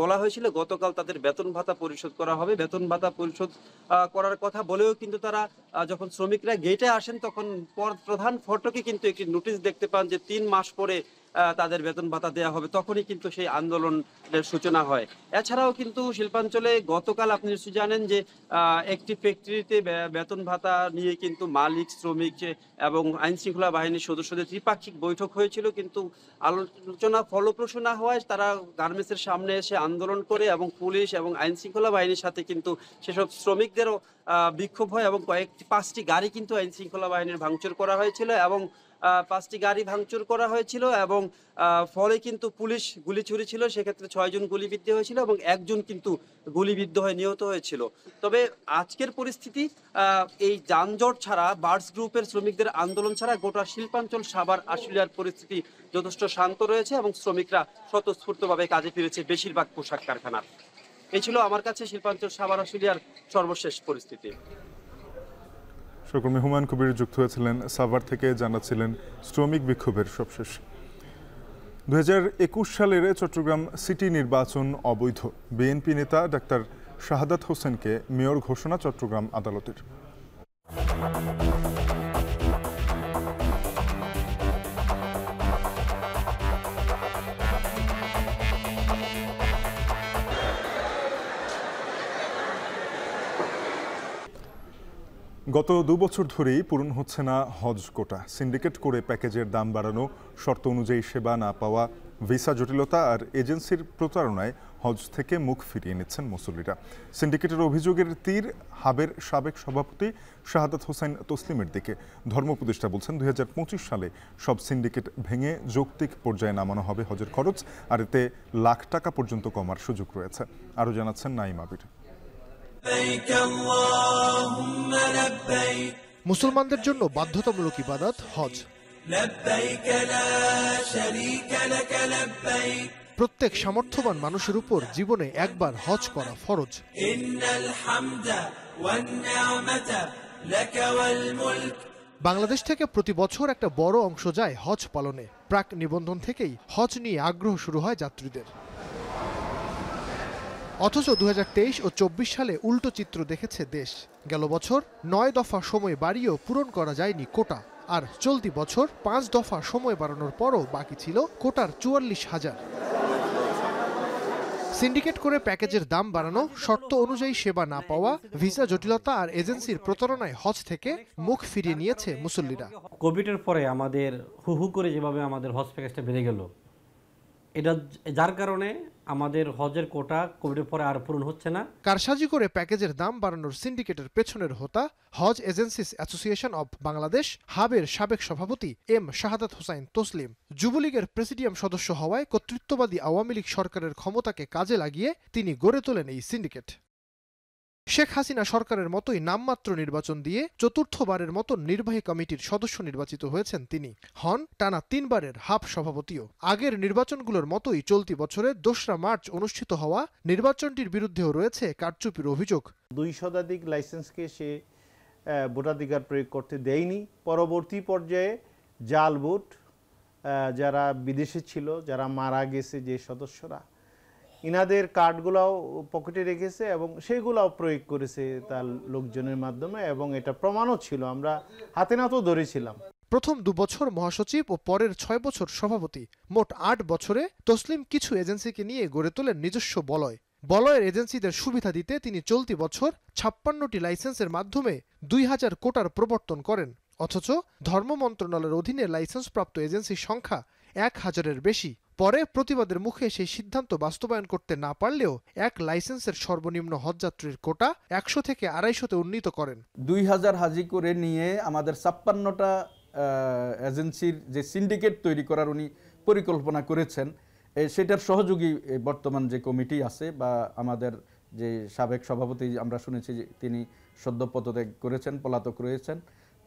বলা হয়েছিল গতকাল তাদের বেতন ভাতা পরিশোধ করা হবে। বেতন ভাতা পরিশোধ করার কথা বলেও কিন্তু তারা যখন শ্রমিকরা গেটে আসেন তখন প্রধান ফটকে কিন্তু একটি নোটিশ দেখতে পান যে 3 মাস পরে তাদের বেতন ভাতা দেওয়া হবে। তখনই কিন্তু সেই আন্দোলনের সূচনা হয়। এছাড়াও কিন্তু শিল্পাঞ্চলে গতকাল আপনি নিশ্চয়ই জানেন যে একটি ফ্যাক্টরিতে বেতন ভাতা নিয়ে কিন্তু মালিক, শ্রমিক এবং আইন শৃঙ্খলা বাহিনীর সদস্যদের ত্রিপাক্ষিক বৈঠক হয়েছিল, কিন্তু আলোচনা ফলপ্রসূ না হওয়ায় তারা গার্মেন্টসের সামনে এসে আন্দোলন করে এবং পুলিশ এবং আইন শৃঙ্খলা বাহিনীর সাথে কিন্তু সেসব শ্রমিকদেরও বিক্ষোভ হয় এবং 5টি গাড়ি কিন্তু আইন শৃঙ্খলা বাহিনীর ভাঙচুর করা হয়েছিল এবং 5টি গাড়ি ভাঙচুর করা হয়েছিল এবং ফলে কিন্তু পুলিশ গুলি ছুড়েছিল। সেক্ষেত্রে 6 জন গুলিবিদ্ধ হয়েছিল এবং 1 জন কিন্তু গুলিবিদ্ধ হয়ে নিহত হয়েছিল। তবে আজকের পরিস্থিতি এই যানজট ছাড়া, বার্স গ্রুপের শ্রমিকদের আন্দোলন ছাড়া গোটা শিল্পাঞ্চল সাভার আশুলিয়ার পরিস্থিতি যথেষ্ট শান্ত রয়েছে এবং শ্রমিকরা স্বতঃস্ফূর্তভাবে কাজে ফিরেছে বেশিরভাগ পোশাক কারখানার। এই ছিল আমার কাছে শিল্পাঞ্চল সাভার আশুলিয়ার সর্বশেষ পরিস্থিতি। সহকর্মী হুমায়ুন কবির যুক্ত হয়েছিলেন সাভার থেকে, জানাচ্ছিলেন শ্রমিক বিক্ষোভের সবশেষ। 2021 সালের চট্টগ্রাম সিটি নির্বাচন অবৈধ। বিএনপি নেতা ডাক্তার শাহাদাত হোসেনকে মেয়র ঘোষণা চট্টগ্রাম আদালতের। গত 2 বছর ধরেই পূরণ হচ্ছে না হজ কোটা। সিন্ডিকেট করে প্যাকেজের দাম বাড়ানো, শর্ত অনুযায়ী সেবা না পাওয়া, ভিসা জটিলতা আর এজেন্সির প্রতারণায় হজ থেকে মুখ ফিরিয়ে নিচ্ছেন মুসল্লিরা। সিন্ডিকেটের অভিযোগের তীর হাবের সাবেক সভাপতি শাহাদাত হোসেন তসলিমের দিকে। ধর্ম উপদেষ্টা বলছেন 2025 সালে সব সিন্ডিকেট ভেঙে যৌক্তিক পর্যায়ে নামানো হবে হজের খরচ, আর এতে লাখ টাকা পর্যন্ত কমার সুযোগ রয়েছে। আরও জানাচ্ছেন নাইম আবির। মুসলমানদের জন্য বাধ্যতামূলক ইবাদত হজ। প্রত্যেক সামর্থ্যবান মানুষের উপর জীবনে একবার হজ করা ফরজ। বাংলাদেশ থেকে প্রতি বছর একটা বড় অংশ যায় হজ পালনে। প্রাক নিবন্ধন থেকেই হজ নিয়ে আগ্রহ শুরু হয় যাত্রীদের। অথচ 2023 ও 24 সালে উল্টো চিত্র দেখেছে দেশ। গেল বছর 9 দফা সময় বাড়িয়েও পূরণ করা যায়নি কোটা, আর চলতি বছর 5 দফা সময় বাড়ানোর পরও বাকি ছিল কোটার 44,000। সিন্ডিকেট করে প্যাকেজের দাম বাড়ানো, শর্ত অনুযায়ী সেবা না পাওয়া, ভিসা জটিলতা আর এজেন্সির প্রতারণায় হজ থেকে মুখ ফিরিয়ে নিয়েছে মুসল্লিরা। কোভিডের পরে আমাদের হু করে যেভাবে আমাদের হজ প্যাকেজটা বেড়ে গেল, এটা যার কারণে আমাদের হজের কোটা কোভিডের পরে আর পূরণ হচ্ছে না। কারসাজি করে প্যাকেজের দাম বাড়ানোর সিন্ডিকেটের পেছনের হোতা হজ এজেন্সিস অ্যাসোসিয়েশন অব বাংলাদেশ হাবের সাবেক সভাপতি এম শাহাদাত হোসেন তসলিম। যুবলীগের প্রেসিডিয়াম সদস্য হওয়ায় কর্তৃত্ববাদী আওয়ামী লীগ সরকারের ক্ষমতাকে কাজে লাগিয়ে তিনি গড়ে তোলেন এই সিন্ডিকেট। শেখ হাসিনা সরকারের মতোই নামমাত্র নির্বাচন দিয়ে চতুর্থবারের মতো নির্বাহী কমিটির সদস্য নির্বাচিত হয়েছেন তিনি। হন টানা 3 বারের হাব সভাপতিও। আগের নির্বাচনগুলোর মতোই চলতি বছরের 2রা মার্চ অনুষ্ঠিত হওয়া নির্বাচনটির বিরুদ্ধেও রয়েছে কারচুপির অভিযোগ। 2 শতাধিক লাইসেন্সকে সে ভোটাধিকার প্রয়োগ করতে দেয়নি। পরবর্তী পর্যায়ে জাল ভোট, যারা বিদেশে ছিল, যারা মারা গেছে যে সদস্যরা, ইনাদের কার্ডগুলাও পকেটে রেখেছে এবং সেইগুলাও প্রয়োগ করেছে তার লোকজনের মাধ্যমে, এবং এটা প্রমাণও ছিল, আমরা হাতে নাতেও ধরেছিলাম। প্রথম 2 বছর মহাসচিব ও পরের 6 বছর সভাপতি, মোট 8 বছরে তসলিম কিছু এজেন্সিকে নিয়ে গড়ে তোলেন নিজস্ব বলয়। বলয়ের এজেন্সিদের সুবিধা দিতে তিনি চলতি বছর 56টি লাইসেন্সের মাধ্যমে 2000 কোটার প্রবর্তন করেন। অথচ ধর্ম মন্ত্রণালয়ের অধীনে লাইসেন্সপ্রাপ্ত এজেন্সির সংখ্যা 1000-এর বেশি। পরে প্রতিবাদের মুখে সেই সিদ্ধান্ত বাস্তবায়ন করতে না পারলেও এক লাইসেন্সের সর্বনিম্ন হজযাত্রীর কোটা 100 থেকে 250-তে উন্নীত করেন। 2000 হাজি করে নিয়ে আমাদের 56টা এজেন্সির যে সিন্ডিকেট তৈরি করার উনি পরিকল্পনা করেছেন, সেটার সহযোগী বর্তমান যে কমিটি আছে বা আমাদের যে সাবেক সভাপতি আমরা শুনেছি যে তিনি সদ্য পদত্যাগ করেছেন, পলাতক রয়েছেন,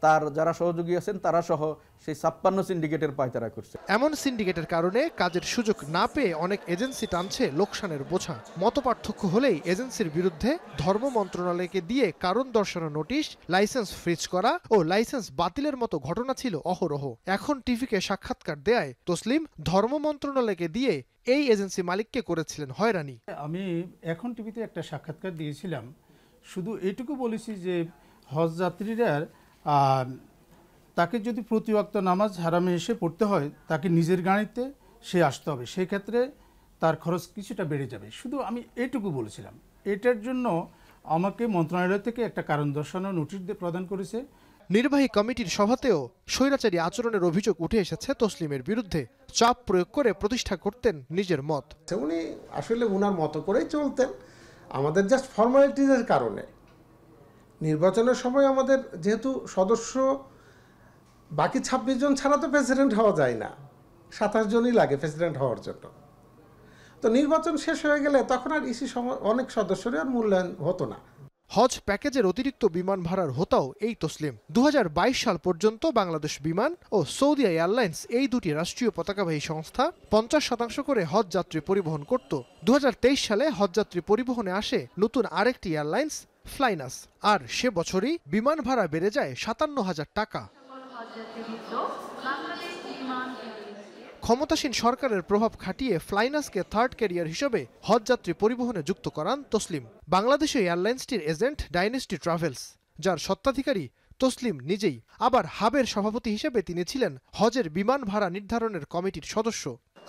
তার যারা সহযোগী আছেন তারা সহ সেই 56 সিন্ডিকেটের পায়তারা করছে। এমন সিন্ডিকেটের কারণে কাজের সুযোগ না পেয়ে অনেক এজেন্সি টানছে লোকসানের বোঝা। মতপার্থক্য হলেই এজেন্সির বিরুদ্ধে ধর্ম মন্ত্রণালয়কে দিয়ে কারণ দর্শানো নোটিশ, লাইসেন্স ফ্রিজ করা ও লাইসেন্স বাতিলের মতো ঘটনা ছিল অহরহ। এখন টিভিকে সাক্ষাৎকার দেয় তসলিম ধর্ম মন্ত্রণালয়কে দিয়ে এই এজেন্সি মালিককে করেছিলেন হয়রানি। আমি এখন টিভিতে একটা সাক্ষাৎকার দিয়েছিলাম, শুধু এইটুকু বলেছি যে হজ যাত্রীরা তাকে যদি প্রতি ওয়াক্ত নামাজ হারামে এসে পড়তে হয়, তাকে নিজের গাড়িতে সে আসতে হবে, সেই ক্ষেত্রে তার খরচ কিছুটা বেড়ে যাবে। শুধু আমি এইটুকু বলেছিলাম। এটার জন্য আমাকে মন্ত্রণালয় থেকে একটা কারণ দর্শানো নোটিশ প্রদান করেছে। নির্বাহী কমিটির সভাতেও স্বৈরাচারী আচরণের অভিযোগ উঠে এসেছে তসলিমের বিরুদ্ধে। চাপ প্রয়োগ করে প্রতিষ্ঠা করতেন নিজের মত। উনি আসলে উনার মতো করেই চলতেন, আমাদের জাস্ট ফর্মালিটিজের কারণে। নির্বাচনের সময় আমাদের যেহেতু সদস্য বাকি 26 জন ছাড়া তো প্রেসিডেন্ট হওয়া যায় না, 27 জনই লাগে প্রেসিডেন্ট হওয়ার জন্য। তো নির্বাচন শেষ হয়ে গেলে তখন আর ইসি অনেক সদস্যের আর মূল্যায়ন হতো না। হজ প্যাকেজের অতিরিক্ত বিমান ভাড়ার হোতাও এই তসলিম। 2022 সাল পর্যন্ত বাংলাদেশ বিমান ও সৌদি এয়ারলাইন্স এই দুটি রাষ্ট্রীয় পতাকাবাহী সংস্থা 50% করে হজ যাত্রী পরিবহন করত। 2023 সালে হজযাত্রী পরিবহনে আসে নতুন আরেকটি এয়ারলাইন্স ফ্লাইনাস, আর সে বছরই বিমান ভাড়া বেড়ে যায় 57,000 টাকা। ক্ষমতাসীন সরকারের প্রভাব খাটিয়ে ফ্লাইনাসকে থার্ড ক্যারিয়ার হিসেবে হজযাত্রী পরিবহনে যুক্ত করান তসলিম। বাংলাদেশে এয়ারলাইন্সটির এজেন্ট ডাইনেস্টি ট্রাভেলস, যার স্বত্বাধিকারী তসলিম নিজেই। আবার হাবের সভাপতি হিসেবে তিনি ছিলেন হজের বিমান ভাড়া নির্ধারণের কমিটির সদস্য।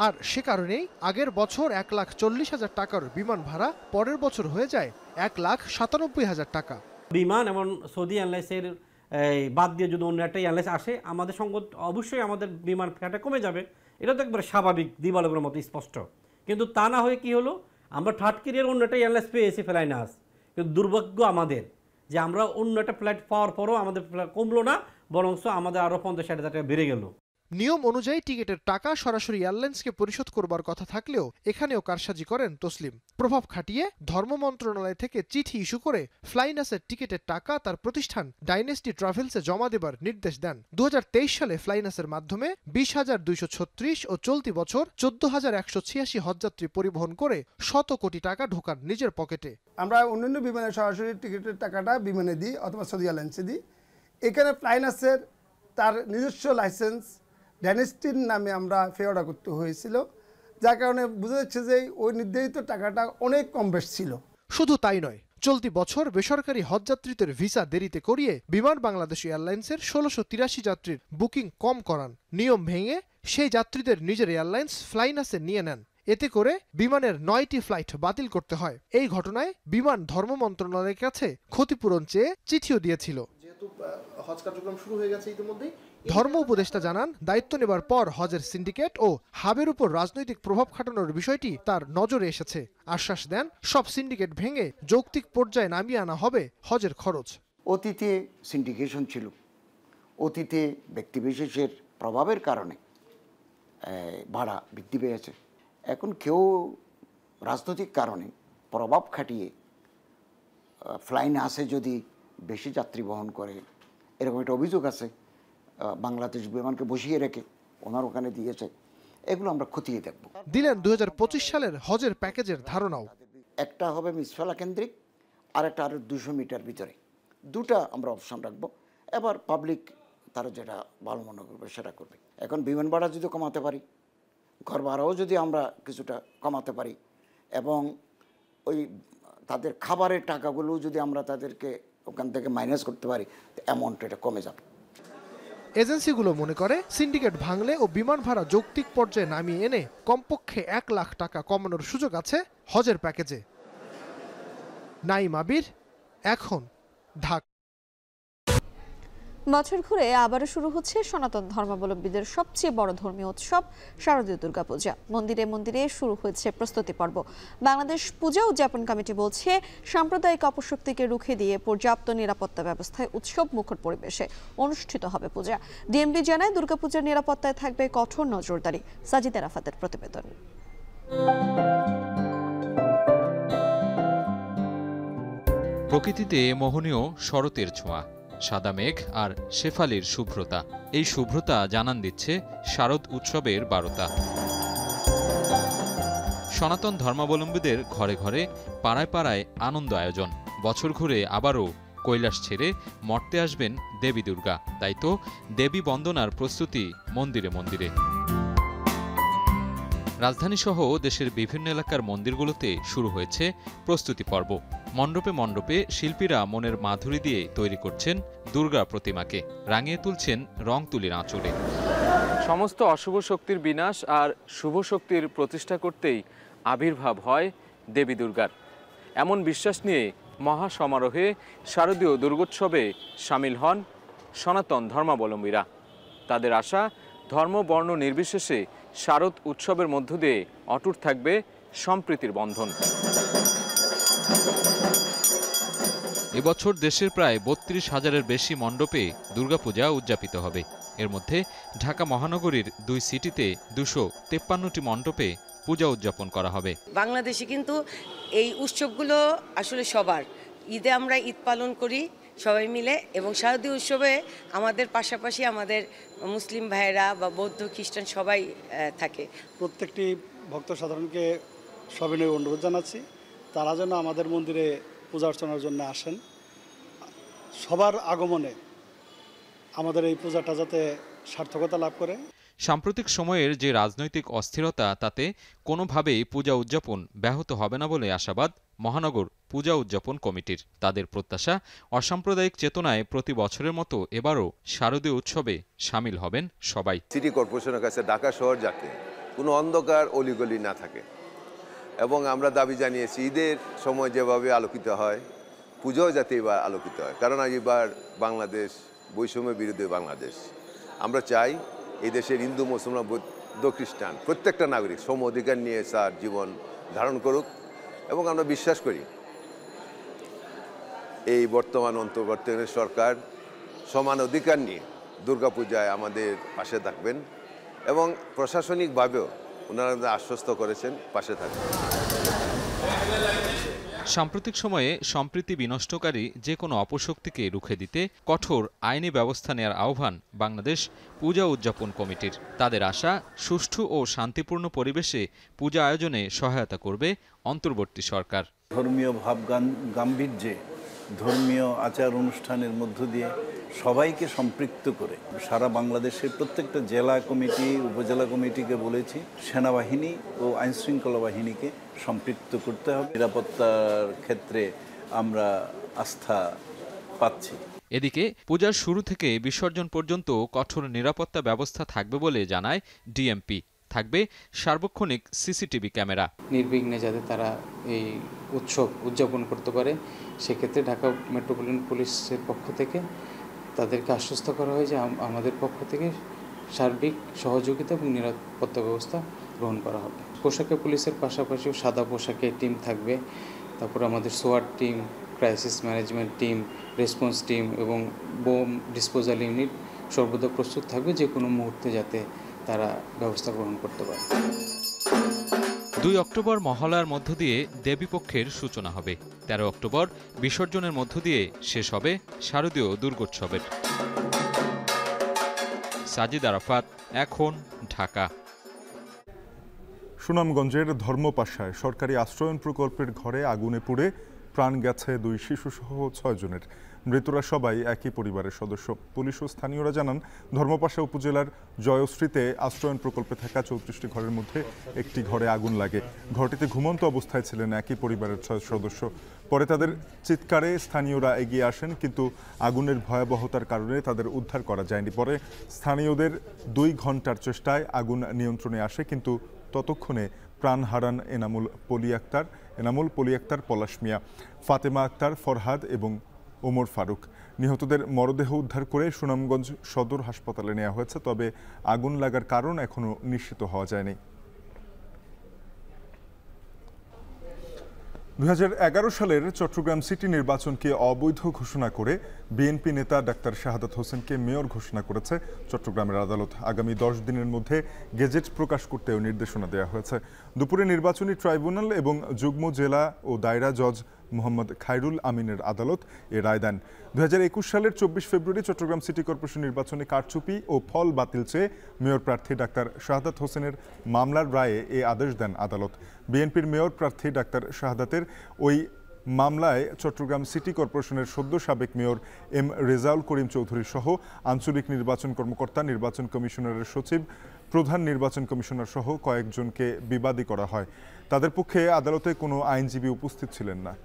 আর সে কারণেই আগের বছর 1,40,000 টাকার বিমান ভাড়া পরের বছর হয়ে যায় 1,97,000 টাকা। বিমান এবং সৌদি এয়ারলাইন্সের বাদ দিয়ে যদি অন্য একটা এয়ারলাইন্স আসে, আমাদের সঙ্গে অবশ্যই আমাদের বিমান ভাড়াটা কমে যাবে। এটা তো একবারে স্বাভাবিক, দিবালোকের মতো স্পষ্ট। কিন্তু তা না হয়ে কি হলো, আমরা থার্ড ক্যারিয়ার অন্য একটা এয়ারলাইন্স পেয়েছি ফ্লাইনাস, কিন্তু দুর্ভাগ্য আমাদের যে আমরা অন্য একটা ফ্লাইট পাওয়ার পরও আমাদের কমলো না, বরং আমাদের আরও 50,000 টাকা বেড়ে গেল। নিয়ম অনুযায়ী টিকিটের টাকা সরাসরি এয়ারলাইন্সকে পরিশোধ করবার কথা থাকলেও এখানেও কারসাজি করেন তসলিম। প্রভাব খাটিয়ে ধর্ম মন্ত্রণালয় থেকে চিঠি ইস্যু করে ফ্লাইনাসের টিকিটের টাকা তার প্রতিষ্ঠান ডাইনেস্টি ট্রাভেলসে জমা দেবার নির্দেশ দেন। 2023 সালে ফ্লাইনাসের মাধ্যমে 20,236 ও চলতি বছর 14,186 হজযাত্রী পরিবহন করে 100 কোটি টাকা ঢোকান নিজের পকেটে। আমরা অন্যান্য বিমানের সরাসরি টিকিটের টাকাটা বিমানে দিই অথবা সৌদি এয়ারলাইন্সে দিই। এখানে ফ্লাইনাসের তার নিজস্ব লাইসেন্স ডাইনেস্টির নামে আমরা ফে অর্ডার করতে হয়েছিল, যার কারণে বোঝা যাচ্ছে যে ওই নির্ধারিত টাকাটা অনেক কম বেশ ছিল। শুধু তাই নয়, চলতি বছর বেসরকারি হজযাত্রীদের ভিসা দেরিতে করিয়ে বিমান বাংলাদেশ এয়ারলাইন্সের 1683 যাত্রীর বুকিং কম করান। নিয়ম ভেঙে সেই যাত্রীদের নিজের এয়ারলাইন্স ফ্লাইনাসে নিয়ে নেন। এতে করে বিমানের 9টি ফ্লাইট বাতিল করতে হয়। এই ঘটনায় বিমান ধর্ম মন্ত্রণালয়ের কাছে ক্ষতিপূরণ চেয়ে চিঠিও দিয়েছিল। যেহেতু হজ কার্যক্রম শুরু হয়ে গেছে ইতিমধ্যেই, ধর্ম উপদেষ্টা জানান, দায়িত্ব নেবার পর হজের সিন্ডিকেট ও হাবের উপর রাজনৈতিক প্রভাব খাটানোর বিষয়টি তার নজরে এসেছে। আশ্বাস দেন, সব সিন্ডিকেট ভেঙে যৌক্তিক পর্যায়ে নামিয়ে আনা হবে হজের খরচ। অতীতে সিন্ডিকেশন ছিল, অতীতে ব্যক্তিবিশেষের প্রভাবের কারণে ভাড়া বৃদ্ধি পেয়েছে। এখন কেউ রাজনৈতিক কারণে প্রভাব খাটিয়ে ফ্লাইনাসে যদি বেশি যাত্রী বহন করে, এরকম একটা অভিযোগ আছে। বাংলাদেশ বিমানকে বসিয়ে রেখে ওনার ওখানে দিয়েছে, এগুলো আমরা খতিয়ে দেখব। দিলেন 2025 সালের হজের প্যাকেজের ধারণাও। একটা হবে মিসফালা কেন্দ্রিক, আর একটা আরো 200 মিটার ভিতরে দুটা আমরা অপশন রাখবো। এবার পাবলিক তারা যেটা ভালো মনে করবে সেটা করবে। এখন বিমান ভাড়া যদি কমাতে পারি, ঘর ভাড়াও যদি আমরা কিছুটা কমাতে পারি, এবং ওই তাদের খাবারের টাকাগুলো যদি আমরা তাদেরকে ওখান থেকে মাইনাস করতে পারি, অ্যামাউন্ট এটা কমে যাবে। এজেন্সিগুলো মনে করে সিন্ডিকেট ভাঙলে ও বিমান ভাড়া যৌক্তিক পর্যায়ে নামিয়ে এনে কমপক্ষে 1 লাখ টাকা কমানোর সুযোগ আছে হজের প্যাকেজে। নাইম আবির, এখন ঢাকা। বছর ঘুরে আবারও শুরু হচ্ছে সনাতন ধর্মাবলম্বীদের সবচেয়ে বড় ধর্মীয় উৎসব শারদীয় দুর্গাপূজা। মন্দিরে মন্দিরে শুরু হয়েছে প্রস্তুতি পর্ব। বাংলাদেশ পূজা উদযাপন কমিটি বলছে, সাম্প্রদায়িক অপশক্তিকে রুখে দিয়ে পর্যাপ্ত নিরাপত্তা ব্যবস্থায় উৎসব মুখর পরিবেশে অনুষ্ঠিত হবে পূজা। ডিএমডি জানায়, দুর্গাপূজার নিরাপত্তায় থাকবে কঠোর নজরদারি। সাজিদ আরাফাতের প্রতিবেদন। প্রকৃতিতে মোহনীয় শরতের ছোঁয়া, সাদা মেঘ আর শেফালির শুভ্রতা। এই শুভ্রতা জানান দিচ্ছে শারদ উৎসবের বারতা। সনাতন ধর্মাবলম্বীদের ঘরে ঘরে পাড়ায় পাড়ায় আনন্দ আয়োজন। বছর ঘুরে আবারও কৈলাস ছেড়ে মর্তে আসবেন দেবী দুর্গা। তাই তো দেবী বন্দনার প্রস্তুতি মন্দিরে মন্দিরে। রাজধানীসহ দেশের বিভিন্ন এলাকার মন্দিরগুলোতে শুরু হয়েছে প্রস্তুতি পর্ব। মণ্ডপে মণ্ডপে শিল্পীরা মনের মাধুরী দিয়ে তৈরি করছেন দুর্গা প্রতিমাকে, রাঙিয়ে তুলছেন রং তুলির আঁচড়ে। সমস্ত অশুভ শক্তির বিনাশ আর শুভ শক্তির প্রতিষ্ঠা করতেই আবির্ভাব হয় দেবী দুর্গার, এমন বিশ্বাস নিয়ে মহা সমারোহে শারদীয় দুর্গোৎসবে সামিল হন সনাতন ধর্মাবলম্বীরা। তাদের আশা, ধর্ম বর্ণ নির্বিশেষে শারদ উৎসবের মধ্য দিয়ে অটুট থাকবে সম্প্রীতির বন্ধন। এবছর দেশের প্রায় ৩২,০০০-এর বেশি মণ্ডপে দুর্গাপূজা উদযাপিত হবে। এর মধ্যে ঢাকা মহানগরীর 2 সিটিতে 253টি মণ্ডপে পূজা উদযাপন করা হবে। বাংলাদেশে কিন্তু এই উৎসবগুলো আসলে সবার। ঈদে আমরা ঈদ পালন করি সবাই মিলে, এবং শারদীয় উৎসবে আমাদের পাশাপাশি আমাদের মুসলিম ভাইয়েরা বা বৌদ্ধ খ্রিস্টান সবাই থাকে। প্রত্যেকটি ভক্ত সাধারণকে সবিনয় অনুরোধ জানাচ্ছি, তারা যেন আমাদের মন্দিরে পূজা অর্চনার জন্য আসেন। সবার আগমনে আমাদের এই পূজাটা যাতে সার্থকতা লাভ করে। সাম্প্রতিক সময়ের যে রাজনৈতিক অস্থিরতা, তাতে কোনোভাবেই পূজা উদযাপন ব্যাহত হবে না বলে আশাবাদ মহানগর পূজা উদযাপন কমিটির। তাদের প্রত্যাশা, অসাম্প্রদায়িক চেতনায় প্রতি বছরের মতো এবারও শারদীয় উৎসবে সামিল হবেন সবাই। সিটি কর্পোরেশনের কাছে ঢাকা শহর যাতে কোনো অন্ধকার অলিগলি না থাকে, এবং আমরা দাবি জানিয়েছি ঈদের সময় যেভাবে আলোকিত হয়, পুজোও যাতে এবার আলোকিত হয়। কারণ এবার বাংলাদেশ বৈষম্যের বিরুদ্ধে বাংলাদেশ। আমরা চাই এই দেশের হিন্দু, মুসলমান, বৌদ্ধ, খ্রিস্টান প্রত্যেকটা নাগরিক সম অধিকার নিয়ে তার জীবন ধারণ করুক, এবং আমরা বিশ্বাস করি এই বর্তমান অন্তর্বর্তীকালীন সরকার সমান অধিকার নিয়ে দুর্গাপূজায় আমাদের পাশে থাকবেন, এবং প্রশাসনিকভাবেও ওনারা আশ্বস্ত করেছেন পাশে থাকবেন। সাম্প্রতিক সময়ে সম্প্রীতি বিনষ্টকারী যে কোনো অপশক্তিকে রুখে দিতে কঠোর আইনি ব্যবস্থা নেওয়ার আহ্বান বাংলাদেশ পূজা উদযাপন কমিটির। তাদের আশা, সুষ্ঠু ও শান্তিপূর্ণ পরিবেশে পূজা আয়োজনে সহায়তা করবে অন্তর্বর্তী সরকার। ধর্মীয় ভাব গাম্ভীর্যে ধর্মীয় আচার অনুষ্ঠানের মধ্য দিয়ে সবাইকে সম্পৃক্ত করে সারা বাংলাদেশের প্রত্যেকটা জেলা কমিটি, উপজেলা কমিটিকে বলেছি সেনাবাহিনী ও আইনশৃঙ্খলা বাহিনীকে সম্পৃক্ত করতে হবে। নিরাপত্তার ক্ষেত্রে আমরা আস্থা পাচ্ছি। এদিকে পূজার শুরু থেকে বিসর্জন পর্যন্ত কঠোর নিরাপত্তা ব্যবস্থা থাকবে বলে জানায় ডিএমপি। থাকবে সার্বক্ষণিক সিসিটিভি ক্যামেরা। নির্বিঘ্নে যাতে তারা এই উৎসব উদযাপন করতে পারে, সেক্ষেত্রে ঢাকা মেট্রোপলিটন পুলিশের পক্ষ থেকে তাদেরকে আশ্বস্ত করা হয় যে আমাদের পক্ষ থেকে সার্বিক সহযোগিতা এবং নিরাপত্তা ব্যবস্থা গ্রহণ করা হবে। পোশাকে পুলিশের পাশাপাশিও সাদা পোশাকে টিম থাকবে, তারপর আমাদের সোয়াট team, crisis management team, response team এবং বোম ডিসপোজাল ইউনিট সর্বদা প্রস্তুত থাকবে যে কোনো মুহূর্তে যাতে তারা ব্যবস্থা গ্রহণ করতে পারে। 2 অক্টোবর মহালয়ার মধ্য দিয়ে দেবীপক্ষের সূচনা হবে। 13 অক্টোবর বিসর্জনের মধ্য দিয়ে শেষ হবে শারদীয় দুর্গোৎসবের। সাজিদ আরাফাত, এখন ঢাকা। সুনামগঞ্জের ধর্মপাশায় সরকারি আশ্রয়ন প্রকল্পের ঘরে আগুনে পুড়ে প্রাণ গেছে 2 শিশুসহ 6 জনের। মৃতরা সবাই একই পরিবারের সদস্য। পুলিশ ও স্থানীয়রা জানান, ধর্মপাশা উপজেলার জয়শ্রীতে আশ্রয়ন প্রকল্পে থাকা 34টি ঘরের মধ্যে একটি ঘরে আগুন লাগে। ঘরটিতে ঘুমন্ত অবস্থায় ছিলেন একই পরিবারের 6 সদস্য। পরে তাদের চিৎকারে স্থানীয়রা এগিয়ে আসেন, কিন্তু আগুনের ভয়াবহতার কারণে তাদের উদ্ধার করা যায়নি। পরে স্থানীয়দের 2 ঘন্টার চেষ্টায় আগুন নিয়ন্ত্রণে আসে, কিন্তু ততক্ষণে প্রাণ হারান এনামুল পলি আক্তার, পলাশ মিয়া, ফাতেমা আক্তার, ফরহাদ এবং ওমর ফারুক। নিহতদের মরদেহ উদ্ধার করে সুনামগঞ্জ সদর হাসপাতালে নেওয়া হয়েছে, তবে আগুন লাগার কারণ এখনো নিশ্চিত হওয়া যায়নি। 2011 সালের চট্টগ্রাম সিটি নির্বাচনকে অবৈধ ঘোষণা করে বিএনপি নেতা ডাক্তার শাহাদাত হোসেনকে মেয়র ঘোষণা করেছে চট্টগ্রামের আদালত। আগামী 10 দিনের মধ্যে গেজেট প্রকাশ করতেও নির্দেশনা দেওয়া হয়েছে। দুপুরে নির্বাচনী ট্রাইব্যুনাল এবং যুগ্ম জেলা ও দায়রা জজ মোহাম্মদ খায়রুল আমিনের আদালত এ রায় দেন। 2021 সালের 24 ফেব্রুয়ারি চট্টগ্রাম সিটি কর্পোরেশন নির্বাচনে কারচুপি ও ফল বাতিল চেয়ে মেয়র প্রার্থী ডাক্তার শাহাদাত হোসেনের মামলার রায়ে এ আদেশ দেন আদালত। বিএনপির মেয়র প্রার্থী ডাক্তার শাহাদাতের ওই মামলায় চট্টগ্রাম সিটি কর্পোরেশনের সদ্য সাবেক মেয়র এম রেজাউল করিম চৌধুরী সহ আঞ্চলিক নির্বাচন কর্মকর্তা, নির্বাচন কমিশনারের সচিব, প্রধান নির্বাচন কমিশনার সহ কয়েকজনকে বিবাদী করা হয়। তাদের পক্ষে আদালতে কোনো আইনজীবী উপস্থিত ছিলেন না।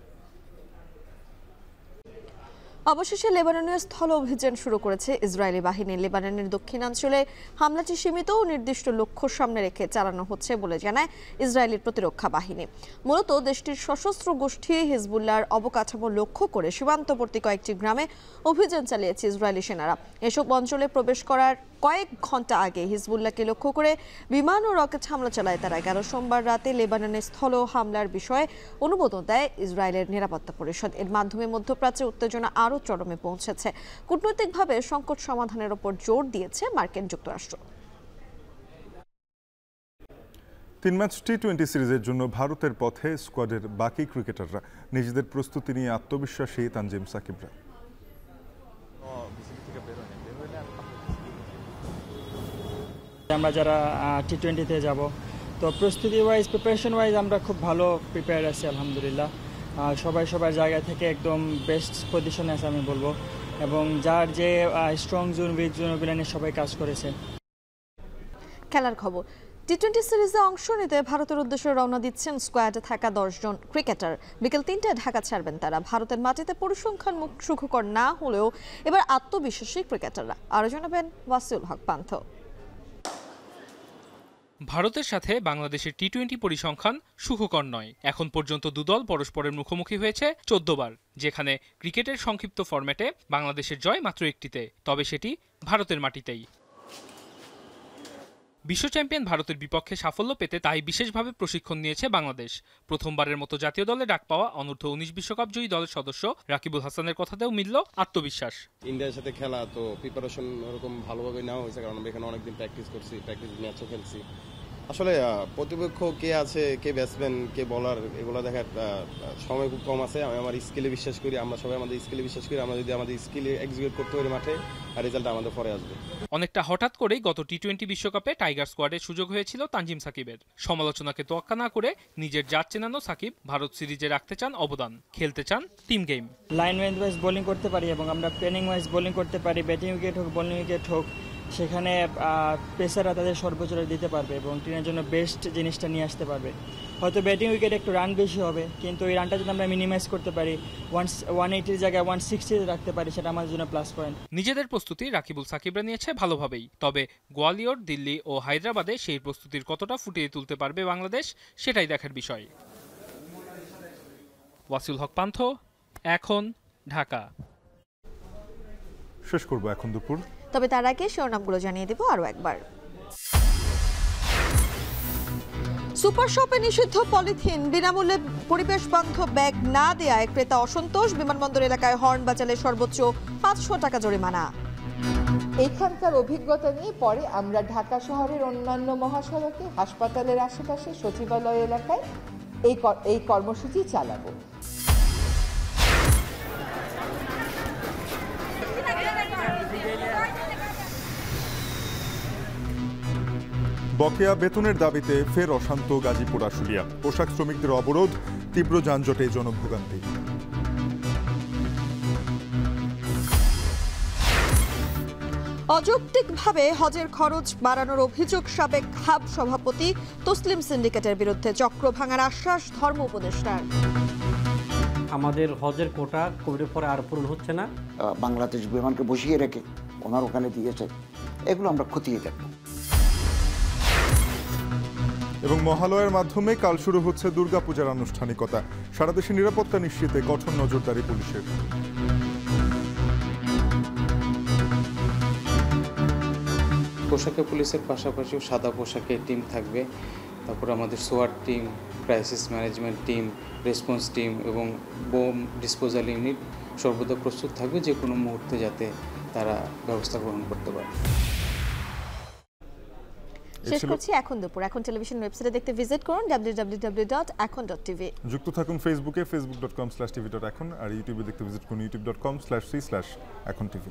অবশেষে লেবাননীয় স্থল অভিযান শুরু করেছে ইসরায়েলি বাহিনী। লেবাননের দক্ষিণাঞ্চলে হামলাটি সীমিত ও নির্দিষ্ট লক্ষ্য সামনে রেখে চালানো হচ্ছে বলে জানায় ইসরায়েলের প্রতিরক্ষা বাহিনী। মূলত দেশটির সশস্ত্র গোষ্ঠী হিজবুল্লাহর অবকাঠামো লক্ষ্য করে সীমান্তবর্তী কয়েকটি গ্রামে অভিযান চালিয়েছে ইসরায়েলি সেনারা। এসব অঞ্চলে প্রবেশ করার কয়েক ঘন্টা আগে হিজবুল্লাহকে লক্ষ্য করে বিমান ও রকেট হামলা চালায় তারা। 11 সোমবার রাতে লেবাননের স্থল হামলার বিষয়ে অনুমোদন দেয় ইসরায়েলের নিরাপত্তা পরিষদ। এর মাধ্যমে মধ্যপ্রাচ্যে উত্তেজনা আরও চরমে পৌঁছেছে। কূটনৈতিকভাবে সংকট সমাধানের ওপর জোর দিয়েছে মার্কিন যুক্তরাষ্ট্র। 3 ম্যাচ টি-20 সিরিজের জন্য ভারতের পথে স্কোয়াডের বাকি ক্রিকেটাররা। নিজেদের প্রস্তুতি নিয়ে আত্মবিশ্বাসী তানজিম সাকিবরা। আমরা যারা টি-20তে যাব, তো প্রস্তুতি ওয়াইজ, প্রিপারেশন ওয়াইজ আমরা খুব ভালো প্রিপেয়ার আছি আলহামদুলিল্লাহ। সবাই সবার জায়গা থেকে একদম বেস্ট পজিশনে আছে আমি বলবো, এবং যার যে স্ট্রং জোন, উইক জোন, ওগুলো নিয়ে সবাই কাজ করেছে। খেলার খবর, টি-20 সিরিজে অংশ নিতে ভারতের উদ্দেশ্যে রওনা দিচ্ছেন স্কোয়াডে থাকা 10 জন ক্রিকেটার। বিকেল 3টায় ঢাকা ছাড়বেন তারা। ভারতের মাটিতে পরিসংখ্যান মুখ সুখকর না হলেও এবার আত্মবিশ্বাসী ক্রিকেটাররা। আরও জানাবেন ওয়াসিউল হক পান্থ। ভারতের সাথে বাংলাদেশের টি-20 পরিসংখ্যান সুখকর নয়। এখন পর্যন্ত দুদল পরস্পরের মুখোমুখি হয়েছে 14 বার, যেখানে ক্রিকেটের সংক্ষিপ্ত ফরম্যাটে বাংলাদেশের জয় মাত্র একটিতে, তবে সেটি ভারতের মাটিতেই। বিশ্ব চ্যাম্পিয়ন ভারতের বিপক্ষে সাফল্য পেতে তাই বিশেষভাবে প্রশিক্ষণ নিয়েছে বাংলাদেশ। প্রথমবারের মতো জাতীয় দলে ডাক পাওয়া অনূর্ধ্ব 19 বিশ্বকাপ জয়ী দলের সদস্য রাকিবুল হাসানের কথাতেও মিলল আত্মবিশ্বাস। ইন্ডিয়ার সাথে খেলা, তো প্রিপারেশন ওরকম ভালোভাবে নেওয়া হয়েছে, কারণ আমরা এখানে অনেকদিন প্র্যাকটিস করছি, প্র্যাকটিস ম্যাচও খেলছি। আসলে প্রতিপক্ষ কে আছে, কে ব্যাটসম্যান, কে বলার, এগুলো দেখার সময় খুব কম আছে। আমি আমার স্কিলে বিশ্বাস করি, আমরা সবাই আমাদের স্কিলে বিশ্বাস করি। আমরা যদি আমাদের স্কিলে এক্সিকিউট করতে পারি মাঠে, আর রেজাল্ট আমাদের পরে আসবে। অনেকটা হঠাৎ করেই গত টি-20 বিশ্বকাপে টাইগার স্কোয়াডের সুযোগ হয়েছিল তানজিম সাকিবের। সমালোচনাকে তোয়াক্কা না করে নিজের জাত চেনানো সাকিব ভারত সিরিজে রাখতে চান অবদান, খেলতে চান team game. Line wise bowling করতে পারি এবং আমরা প্ল্যানিং ওয়াইজ বোলিং করতে পারি। ব্যাটিং উইকেট হোক, বোলিং উইকেট হোক, সেখানে পেসাররা তাদের সর্বোচ্চটা দিতে পারবে এবং টিমের জন্য বেস্ট জিনিসটা নিয়ে আসতে পারবে। হয়তো ব্যাটিং উইকেট একটু রান বেশি হবে, কিন্তু এই রানটা যদি আমরা মিনিমাইজ করতে পারি, 180 জায়গায় 160 রাখতে পারি, সেটা আমাদের জন্য প্লাস পয়েন্ট। নিজেদের প্রস্তুতি রাকিবুল সাকিবরা নিয়েছে ভালোভাবেই, তবে গোয়ালিয়র, দিল্লি ও হায়দ্রাবাদে সেই প্রস্তুতির কতটা ফুটিয়ে তুলতে পারবে বাংলাদেশ, সেটাই দেখার বিষয়। ওয়াসিউল হক পান্থ, এখন, ঢাকা। শেষ করব এখন দুপুর, তবে তার আগে শিরোনামগুলো জানিয়ে দেব আরও একবার। সুপার শপে নিষিদ্ধ পলিথিন, বিনামূল্যে পরিবেশ বান্ধব ব্যাগ না দেয়ায় ক্রেতা অসন্তোষ। বিমানবন্দর এলাকায় হর্ন বাজালে সর্বোচ্চ 500 টাকা জরিমানা। এখানকার অভিজ্ঞতা নিয়ে পরে আমরা ঢাকা শহরের অন্যান্য মহাসড়কে, হাসপাতালের আশেপাশে, সচিবালয় এলাকায় এই কর্মসূচি চালাবো। বকেয়া বেতনের দাবিতে ফের অশান্ত গাজীপুর আশুলিয়া। পোশাক শ্রমিকদের অবরোধ, তীব্র যানজটে জনভোগান্তি। অযৌক্তিকভাবে হজের খরচ বাড়ানোর অভিযোগ সাবেক হাব সভাপতি তসলিম সিন্ডিকেটের বিরুদ্ধে, চক্র ভাঙার আশ্বাস ধর্ম উপদেষ্টার। আমাদের হজের কোটা কোভিডের পরে আর পূরণ হচ্ছে না। বাংলাদেশ বিমানকে বসিয়ে রেখে ওনার ওখানে দিয়েছে, এগুলো আমরা খতিয়ে দেখব। এবং মহালয়ার মাধ্যমে কাল শুরু হচ্ছে দুর্গাপূজার আনুষ্ঠানিকতা। সারা দেশে নিরাপত্তা নিশ্চিতে কঠোর নজরদারি পুলিশের। পোশাকে পুলিশের পাশাপাশিও সাদা পোশাকে টিম থাকবে, তারপর আমাদের সোয়াট team, crisis management team, response team এবং বোম ডিসপোজাল ইউনিট সর্বদা প্রস্তুত থাকবে যে কোনো মুহূর্তে যাতে তারা ব্যবস্থা গ্রহণ করতে পারে। শেষ করছি এখন দুপুর। এখন টেলিভিশন ওয়েবসাইটে দেখতে ভিজিট করুন www.ekon.tv। যুক্ত থাকুন ফেসবুকে facebook.com/tv.ekon আর ইউটিউবে দেখতে ভিজিট করুন youtube.com/c/ekontv।